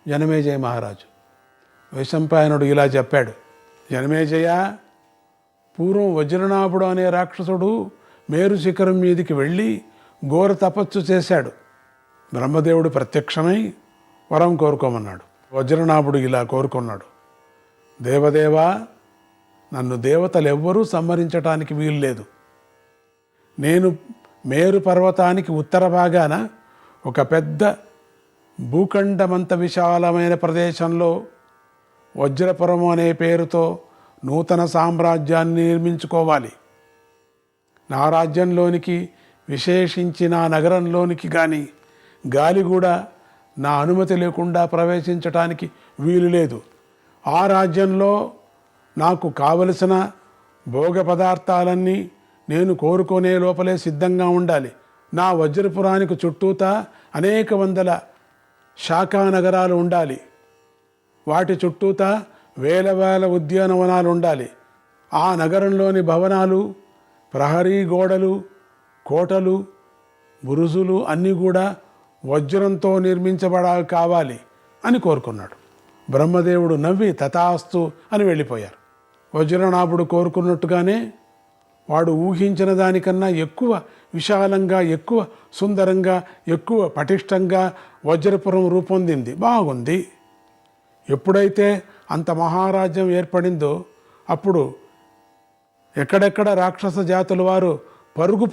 జనమేజయ మహారాజు. వైశంపాయనుడు ఇలా చెప్పాడు, జనమేజయ, పూర్వం వజ్రనాభుడు అనే రాక్షసుడు మేరు శిఖరం మీదికి వెళ్ళి ఘోర తపస్సు చేశాడు. బ్రహ్మదేవుడు ప్రత్యక్షమై వరం కోరుకోమన్నాడు. వజ్రనాభుడు ఇలా కోరుకున్నాడు, దేవదేవా, నన్ను దేవతలు ఎవ్వరూ సంహరించటానికి వీల్లేదు. నేను మేరు పర్వతానికి ఉత్తర భాగాన ఒక పెద్ద భూఖండమంత విశాలమైన ప్రదేశంలో వజ్రపురం అనే పేరుతో నూతన సామ్రాజ్యాన్ని నిర్మించుకోవాలి. నా రాజ్యంలోనికి, విశేషించి నా నగరంలోనికి కానీ గాలి కూడా నా అనుమతి లేకుండా ప్రవేశించటానికి వీలు లేదు. ఆ రాజ్యంలో నాకు కావలసిన భోగ పదార్థాలన్నీ నేను కోరుకునే లోపలే సిద్ధంగా ఉండాలి. నా వజ్రపురానికి చుట్టూతా అనేక వందల శాఖా నగరాలు ఉండాలి. వాటి చుట్టూతా వేల ఉద్యానవనాలు ఉండాలి. ఆ నగరంలోని భవనాలు, ప్రహరీ గోడలు, కోటలు, బురుజులు అన్నీ కూడా వజ్రంతో కావాలి అని కోరుకున్నాడు. బ్రహ్మదేవుడు నవ్వి తథాస్తు అని వెళ్ళిపోయారు. వజ్రనాభుడు కోరుకున్నట్టుగానే వాడు ఊహించిన దానికన్నా ఎక్కువ విశాలంగా, ఎక్కువ సుందరంగా, ఎక్కువ పటిష్టంగా వజ్రపురం రూపొందింది. బాగుంది. ఎప్పుడైతే అంత మహారాజ్యం ఏర్పడిందో అప్పుడు ఎక్కడెక్కడ రాక్షస జాతుల వారు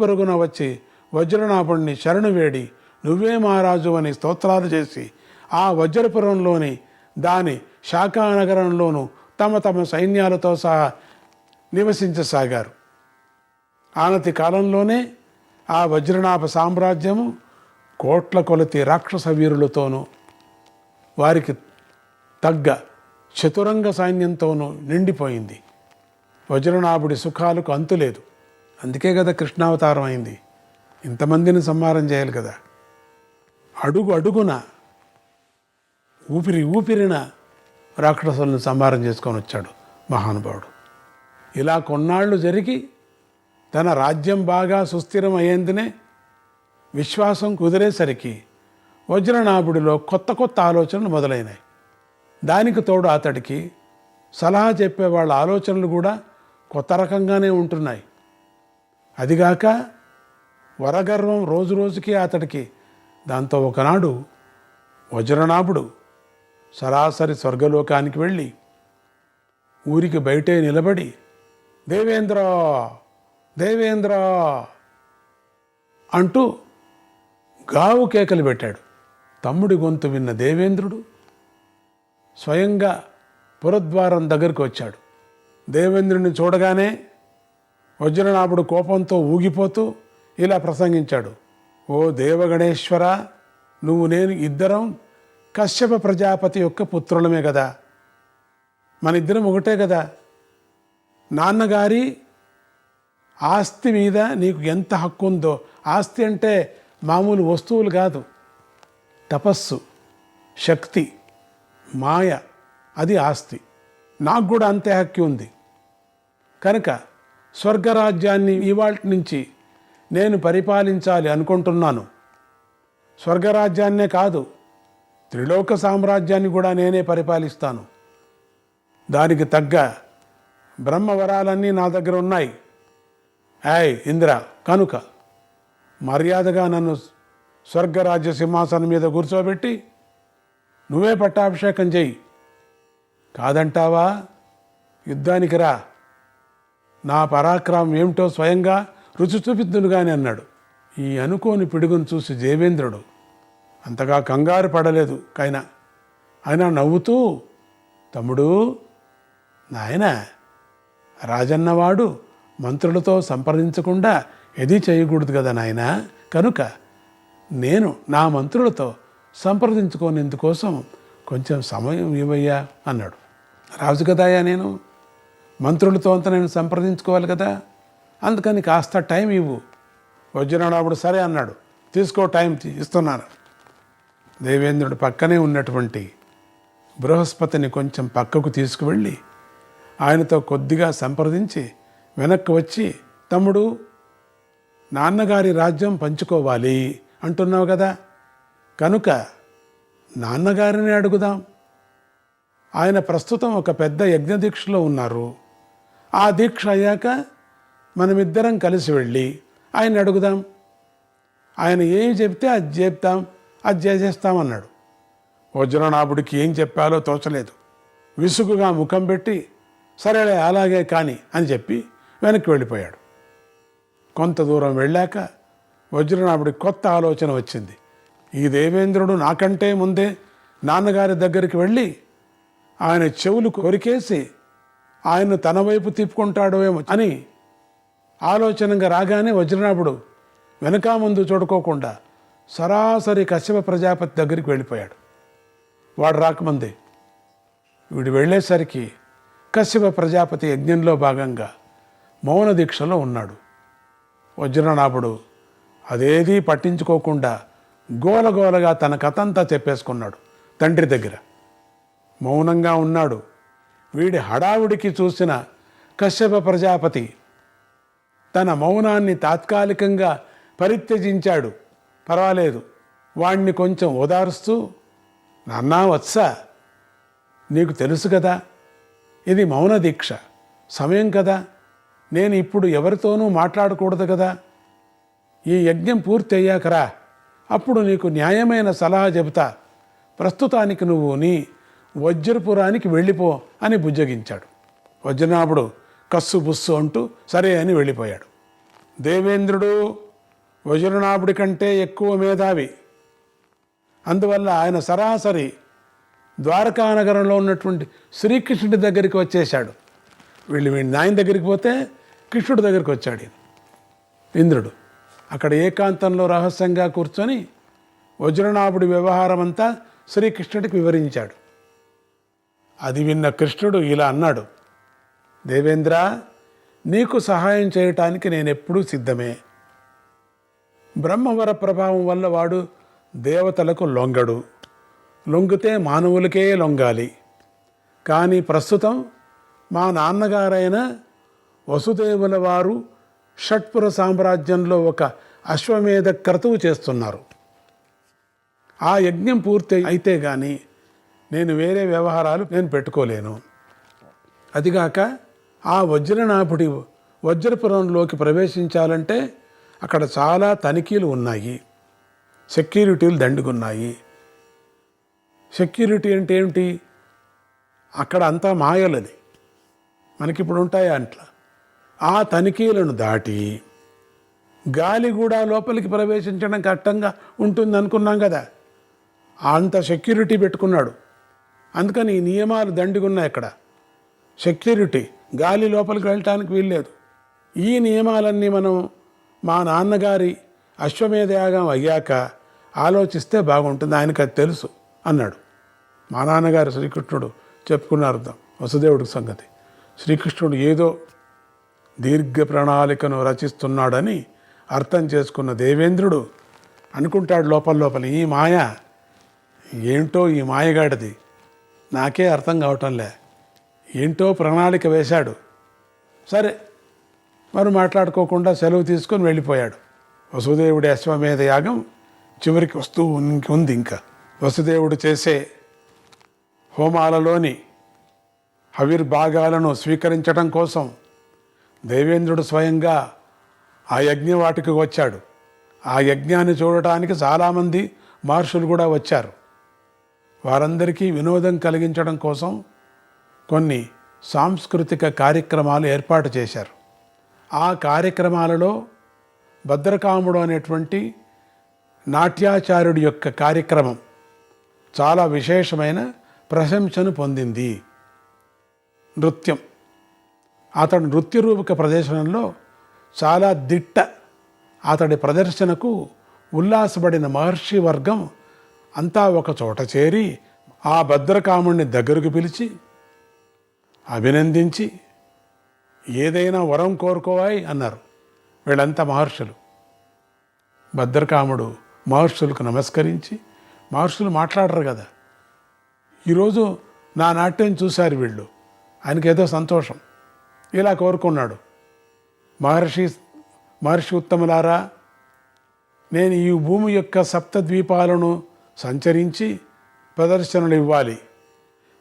పరుగున వచ్చి వజ్రనాభుడిని శరణు వేడి నువ్వే మహారాజు అని స్తోత్రాలు చేసి ఆ వజ్రపురంలోని దాని శాఖానగరంలోనూ తమ సైన్యాలతో సహా నివసించసాగారు. ఆనతి కాలంలోనే ఆ వజ్రనాభ సామ్రాజ్యము కోట్ల కొలతి రాక్షస వీరులతోనూ వారికి తగ్గ చతురంగ సైన్యంతోనూ నిండిపోయింది. వజ్రనాభుడి సుఖాలకు అంతులేదు. అందుకే కదా కృష్ణావతారం అయింది. ఇంతమందిని సంహారం చేయాలి కదా. అడుగు అడుగున ఊపిరిన రాక్షసులను సంహారం చేసుకొని వచ్చాడు మహానుభావుడు. ఇలా కొన్నాళ్ళు జరిగి తన రాజ్యం బాగా సుస్థిరం అయ్యేందునే విశ్వాసం కుదిరేసరికి వజ్రనాభుడిలో కొత్త ఆలోచనలు మొదలైనాయి. దానికి తోడు అతడికి సలహా చెప్పే వాళ్ళ ఆలోచనలు కూడా కొత్త రకంగానే ఉంటున్నాయి. అదిగాక వరగర్వం రోజుకి అతడికి. దాంతో ఒకనాడు వజ్రనాభుడు సరాసరి స్వర్గలోకానికి వెళ్ళి ఊరికి బయటే నిలబడి దేవేంద్ర దేవేంద్ర అంటూ గావు కేకలు పెట్టాడు. తమ్ముడి గొంతు విన్న దేవేంద్రుడు స్వయంగా పురద్వారం దగ్గరికి వచ్చాడు. దేవేంద్రుని చూడగానే వజ్రనాభుడు కోపంతో ఊగిపోతూ ఇలా ప్రసంగించాడు, ఓ దేవగణేశ్వర, నువ్వు నేను ఇద్దరం కశ్యప ప్రజాపతి యొక్క పుత్రులమే కదా, మన ఇద్దరం ఒకటే కదా. నాన్నగారి ఆస్తి మీద నీకు ఎంత హక్కు ఉందో, ఆస్తి అంటే మామూలు వస్తువులు కాదు, తపస్సు, శక్తి, మాయ, అది ఆస్తి. నాకు కూడా అంతే హక్కు ఉంది. కనుక స్వర్గరాజ్యాన్ని ఇవాల్టి నుంచి నేను పరిపాలించాలి అనుకుంటున్నాను. స్వర్గరాజ్యాన్నే కాదు, త్రిలోక సామ్రాజ్యాన్ని కూడా నేనే పరిపాలిస్తాను. దానికి తగ్గ బ్రహ్మవరాలన్నీ నా దగ్గర ఉన్నాయి. ఏయ్ ఇంద్ర, కనుక మర్యాదగా నన్ను స్వర్గరాజ్య సింహాసనం మీద కూర్చోబెట్టి నువ్వే పట్టాభిషేకం చెయ్యి. కాదంటావా? యుద్ధానికి రా, నా పరాక్రమం ఏమిటో స్వయంగా రుచి చూపిద్దునుగాని అన్నాడు. ఈ అనుకోని పిడుగును చూసి దేవేంద్రుడు అంతగా కంగారు పడలేదు. అయినా నవ్వుతూ, తమ్ముడు, నాయన, రాజన్నవాడు మంత్రులతో సంప్రదించకుండా ఏదీ చేయకూడదు కదా నాయన. కనుక నేను నా మంత్రులతో సంప్రదించుకోనేందుకోసం కొంచెం సమయం ఇవ్వయ్యా అన్నాడు. రాజు కదాయా, నేను మంత్రులతో అంతా నేను సంప్రదించుకోవాలి కదా, అందుకని కాస్త టైం ఇవ్వు. వజ్రనాభుడు సరే అన్నాడు. తీసుకో, టైం ఇస్తున్నాను. దేవేంద్రుడు పక్కనే ఉన్నటువంటి బృహస్పతిని కొంచెం పక్కకు తీసుకువెళ్ళి ఆయనతో కొద్దిగా సంప్రదించి వెనక్కి వచ్చి, తమ్ముడు, నాన్నగారి రాజ్యం పంచుకోవాలి అంటున్నావు కదా, కనుక నాన్నగారిని అడుగుదాం. ఆయన ప్రస్తుతం ఒక పెద్ద యజ్ఞ దీక్షలో ఉన్నారు. ఆ దీక్ష అయ్యాక మనమిద్దరం కలిసి వెళ్ళి ఆయన అడుగుదాం. ఆయన ఏం చెప్తే అది చెప్తాం, అది చేసేస్తామన్నాడు. వజ్రనాభుడికి ఏం చెప్పాలో తోచలేదు. విసుగుగా ముఖం పెట్టి, సరేలే అలాగే కాని అని చెప్పి వెనక్కి వెళ్ళిపోయాడు. కొంత దూరం వెళ్ళాక వజ్రనాభుడికి కొత్త ఆలోచన వచ్చింది. ఈ దేవేంద్రుడు నాకంటే ముందే నాన్నగారి దగ్గరికి వెళ్ళి ఆయన చెవులు కొరికేసి ఆయన్ను తన వైపు తిప్పుకుంటాడో ఏమో అని ఆలోచనగా రాగానే వజ్రనాభుడు వెనక ముందు చూడుకోకుండా సరాసరి కశ్యప ప్రజాపతి దగ్గరికి వెళ్ళిపోయాడు. వాడు రాకముందే వీడు వెళ్ళేసరికి కశ్యప ప్రజాపతి యజ్ఞంలో భాగంగా మౌన దీక్షలో ఉన్నాడు. వజ్రనాభుడు అదేదీ పట్టించుకోకుండా గోలగోలగా తన కథంతా చెప్పేసుకున్నాడు తండ్రి దగ్గర. మౌనంగా ఉన్నాడు. వీడి హడావుడికి చూసిన కశ్యప ప్రజాపతి తన మౌనాన్ని తాత్కాలికంగా పరిత్యజించాడు. పర్వాలేదు, వాణ్ణి కొంచెం ఓదారుస్తూ, నాన్నా వత్స, నీకు తెలుసు కదా ఇది మౌన దీక్ష సమయం కదా, నేను ఇప్పుడు ఎవరితోనూ మాట్లాడకూడదు కదా, ఈ యజ్ఞం పూర్తి అయ్యాకరా, అప్పుడు నీకు న్యాయమైన సలహా చెబుతా, ప్రస్తుతానికి నువ్వు నీ వజ్రపురానికి వెళ్ళిపో అని బుజ్జగించాడు. వజ్రనాభుడు కస్సు బుస్సు అంటూ సరే అని వెళ్ళిపోయాడు. దేవేంద్రుడు వజ్రనాభుడి కంటే ఎక్కువ మేధావి. అందువల్ల ఆయన సరాసరి ద్వారకా నగరంలో ఉన్నటువంటి శ్రీకృష్ణుడి దగ్గరికి వచ్చేశాడు. వీడి నాయన దగ్గరికి పోతే కృష్ణుడి దగ్గరికి వచ్చాడు ఇంద్రుడు. అక్కడ ఏకాంతంలో రహస్యంగా కూర్చొని వజ్రనాభుడి వ్యవహారం అంతా శ్రీకృష్ణుడికి వివరించాడు. అది విన్న కృష్ణుడు ఇలా అన్నాడు, దేవేంద్ర, నీకు సహాయం చేయటానికి నేనెప్పుడూ సిద్ధమే. బ్రహ్మవర ప్రభావం వల్ల వాడు దేవతలకు లొంగడు, లొంగితే మానవులకే లొంగాలి. కానీ ప్రస్తుతం మా నాన్నగారైన వసుదేవుల వారు షట్పుర సామ్రాజ్యంలో ఒక అశ్వమేధ క్రతువు చేస్తున్నారు. ఆ యజ్ఞం పూర్తి అయితే కానీ నేను వేరే వ్యవహారాలు నేను పెట్టుకోలేను. అదిగాక ఆ వజ్రనాభుడి వజ్రపురంలోకి ప్రవేశించాలంటే అక్కడ చాలా తనిఖీలు ఉన్నాయి, సెక్యూరిటీలు దండుకున్నాయి. సెక్యూరిటీ అంటే ఏమిటి? అక్కడ అంతా మాయలని మనకిప్పుడు ఉంటాయా అంట్లా. ఆ తనిఖీలను దాటి గాలి కూడా లోపలికి ప్రవేశించడం కష్టంగా ఉంటుంది అనుకున్నాం కదా, అంత సెక్యూరిటీ పెట్టుకున్నాడు. అందుకని ఈ నియమాలు దండిగున్నాయి. అక్కడ సెక్యూరిటీ, గాలి లోపలికి వెళ్ళటానికి వీల్లేదు. ఈ నియమాలన్నీ మనం మా నాన్నగారి అశ్వమేధ యాగం అయ్యాక ఆలోచిస్తే బాగుంటుంది, ఆయనకు అది తెలుసు అన్నాడు. మా నాన్నగారు శ్రీకృష్ణుడు చెప్పుకున్న అర్థం వసుదేవుడికి సంగతి. శ్రీకృష్ణుడు ఏదో దీర్ఘ ప్రణాళికను రచిస్తున్నాడని అర్థం చేసుకున్న దేవేంద్రుడు అనుకుంటాడు లోపల, ఈ మాయ ఏంటో, ఈ మాయగాడిది నాకే అర్థం కావటంలే, ఏంటో ప్రణాళిక వేశాడు. సరే మరి మాట్లాడుకోకుండా సెలవు తీసుకొని వెళ్ళిపోయాడు. వసుదేవుడి అశ్వమేధ యాగం చివరికి వస్తూ ఉంది. ఇంకా వసుదేవుడు చేసే హోమాలలోని హవిర్భాగాలను స్వీకరించడం కోసం దేవేంద్రుడు స్వయంగా ఆ యజ్ఞవాటికి వచ్చాడు. ఆ యజ్ఞాన్ని చూడటానికి చాలామంది మహర్షులు కూడా వచ్చారు. వారందరికీ వినోదం కలిగించడం కోసం కొన్ని సాంస్కృతిక కార్యక్రమాలు ఏర్పాటు చేశారు. ఆ కార్యక్రమాలలో భద్రకాముడు అనేటువంటి నాట్యాచార్యుడి యొక్క కార్యక్రమం చాలా విశేషమైన ప్రశంసను పొందింది. నృత్యం, అతడి నృత్య రూపక ప్రదర్శనలో చాలా దిట్ట. అతడి ప్రదర్శనకు ఉల్లాసపడిన మహర్షి వర్గం అంతా ఒక చోట చేరి ఆ భద్రకాముడిని దగ్గరకు పిలిచి అభినందించి ఏదైనా వరం కోరుకోవాయి అన్నారు. వీళ్ళంతా మహర్షులు. భద్రకాముడు మహర్షులకు నమస్కరించి, మహర్షులు మాట్లాడరు కదా, ఈరోజు నా నాట్యం చూశారు వీళ్ళు, ఆయనకేదో సంతోషం, ఇలా కోరుకున్నాడు. మహర్షి ఉత్తములారా, నేను ఈ భూమి యొక్క సప్తద్వీపాలను సంచరించి ప్రదర్శనలు ఇవ్వాలి.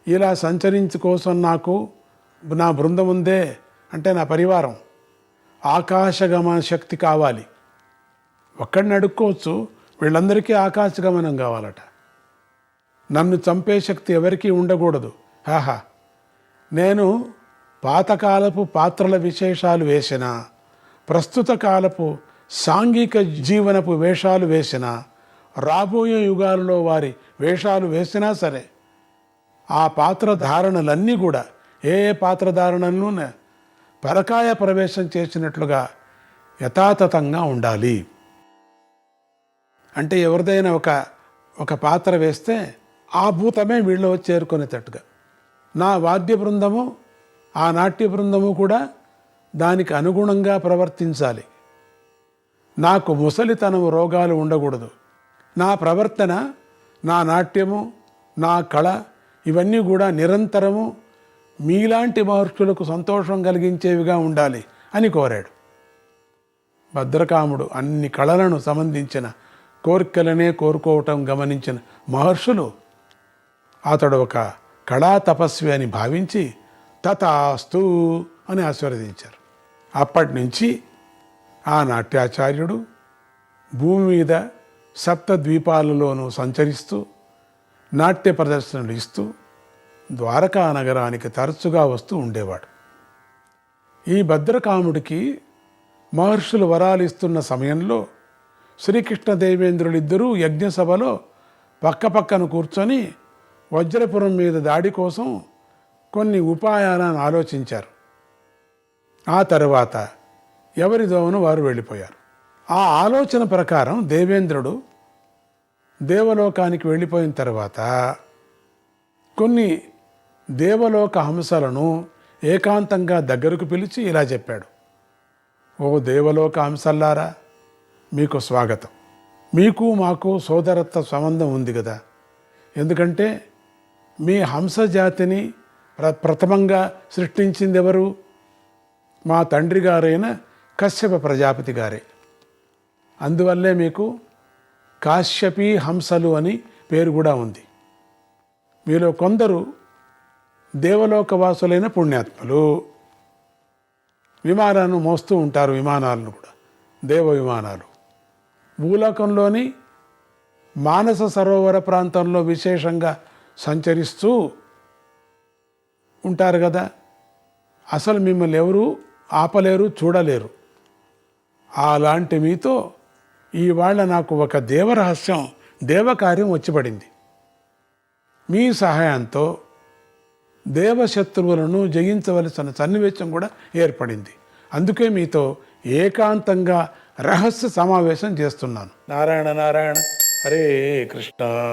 ఇలా సంచరించి కోసం నాకు నా బృందం ఉందే, అంటే నా పరివారం, ఆకాశగమన శక్తి కావాలి. ఒక్కడిని అడుక్కోవచ్చు, వీళ్ళందరికీ ఆకాశగమనం కావాలట. నన్ను చంపే శక్తి ఎవరికీ ఉండకూడదు. ఆహా, నేను పాతకాలపు పాత్రల విశేషాలు వేసిన, ప్రస్తుత కాలపు సాంఘిక జీవనపు వేషాలు వేసిన, రాబోయే యుగాలలో వారి వేషాలు వేసినా సరే ఆ పాత్రధారణలన్నీ కూడా ఏ పాత్రధారణలను పరకాయ ప్రవేశం చేసినట్లుగా యథాతథంగా ఉండాలి. అంటే ఎవరిదైనా ఒక పాత్ర వేస్తే ఆ భూతమే వీళ్ళు వచ్చి చేరుకునేటట్టుగా నా వాద్య బృందము, ఆ నాట్య బృందము కూడా దానికి అనుగుణంగా ప్రవర్తించాలి. నాకు ముసలితనం రోగాలు ఉండకూడదు. నా ప్రవర్తన, నా నాట్యము, నా కళ ఇవన్నీ కూడా నిరంతరము మీలాంటి మహర్షులకు సంతోషం కలిగించేవిగా ఉండాలి అని కోరాడు. భద్రకాముడు అన్ని కళలను సంబంధించిన కోరికలనే కోరుకోవటం గమనించిన మహర్షులు అతడు ఒక కళా తపస్వి అని భావించి తథాస్తు అని ఆశీర్వదించారు. అప్పటి నుంచి ఆ నాట్యాచార్యుడు భూమి మీద సప్తద్వీపాలలోనూ సంచరిస్తూ నాట్య ప్రదర్శనలు ఇస్తూ ద్వారకా నగరానికి తరచుగా వస్తూ ఉండేవాడు. ఈ భద్రకాముడికి మహర్షులు వరాలు ఇస్తున్న సమయంలో శ్రీకృష్ణ దేవేంద్రులిద్దరూ యజ్ఞసభలో పక్కపక్కన కూర్చొని వజ్రపురం మీద దాడి కోసం కొన్ని ఉపాయాలను ఆలోచించారు. ఆ తర్వాత ఎవరి దోవను వారు వెళ్ళిపోయారు. ఆ ఆలోచన ప్రకారం దేవేంద్రుడు దేవలోకానికి వెళ్ళిపోయిన తర్వాత కొన్ని దేవలోక హంసలను ఏకాంతంగా దగ్గరకు పిలిచి ఇలా చెప్పాడు: ఓ దేవలోక హంసల్లారా, మీకు స్వాగతం. మీకు మాకు సోదరత్వ సంబంధం ఉంది కదా. ఎందుకంటే మీ హంస జాతిని ప్రథమంగా సృష్టించింది ఎవరు? మా తండ్రి గారైన కశ్యప ప్రజాపతి గారే. అందువల్లే మీకు కాశ్యపీ హంసలు అని పేరు కూడా ఉంది. మీలో కొందరు దేవలోకవాసులైన పుణ్యాత్ములు, విమానాలను మోస్తూ ఉంటారు, విమానాలను కూడా దేవ విమానాలు. భూలోకంలోని మానస సరోవర ప్రాంతంలో విశేషంగా సంచరిస్తూ ఉంటారు కదా. అసలు మిమ్మల్ని ఎవరు ఆపలేరు, చూడలేరు. అలాంటి మీతో ఇవాళ నాకు ఒక దేవరహస్యం, దేవకార్యం వచ్చిపడింది. మీ సహాయంతో దేవశత్రువులను జయించవలసిన సన్నివేశం కూడా ఏర్పడింది. అందుకే మీతో ఏకాంతంగా రహస్య సమావేశం చేస్తున్నాను. నారాయణ నారాయణ, హరే కృష్ణ.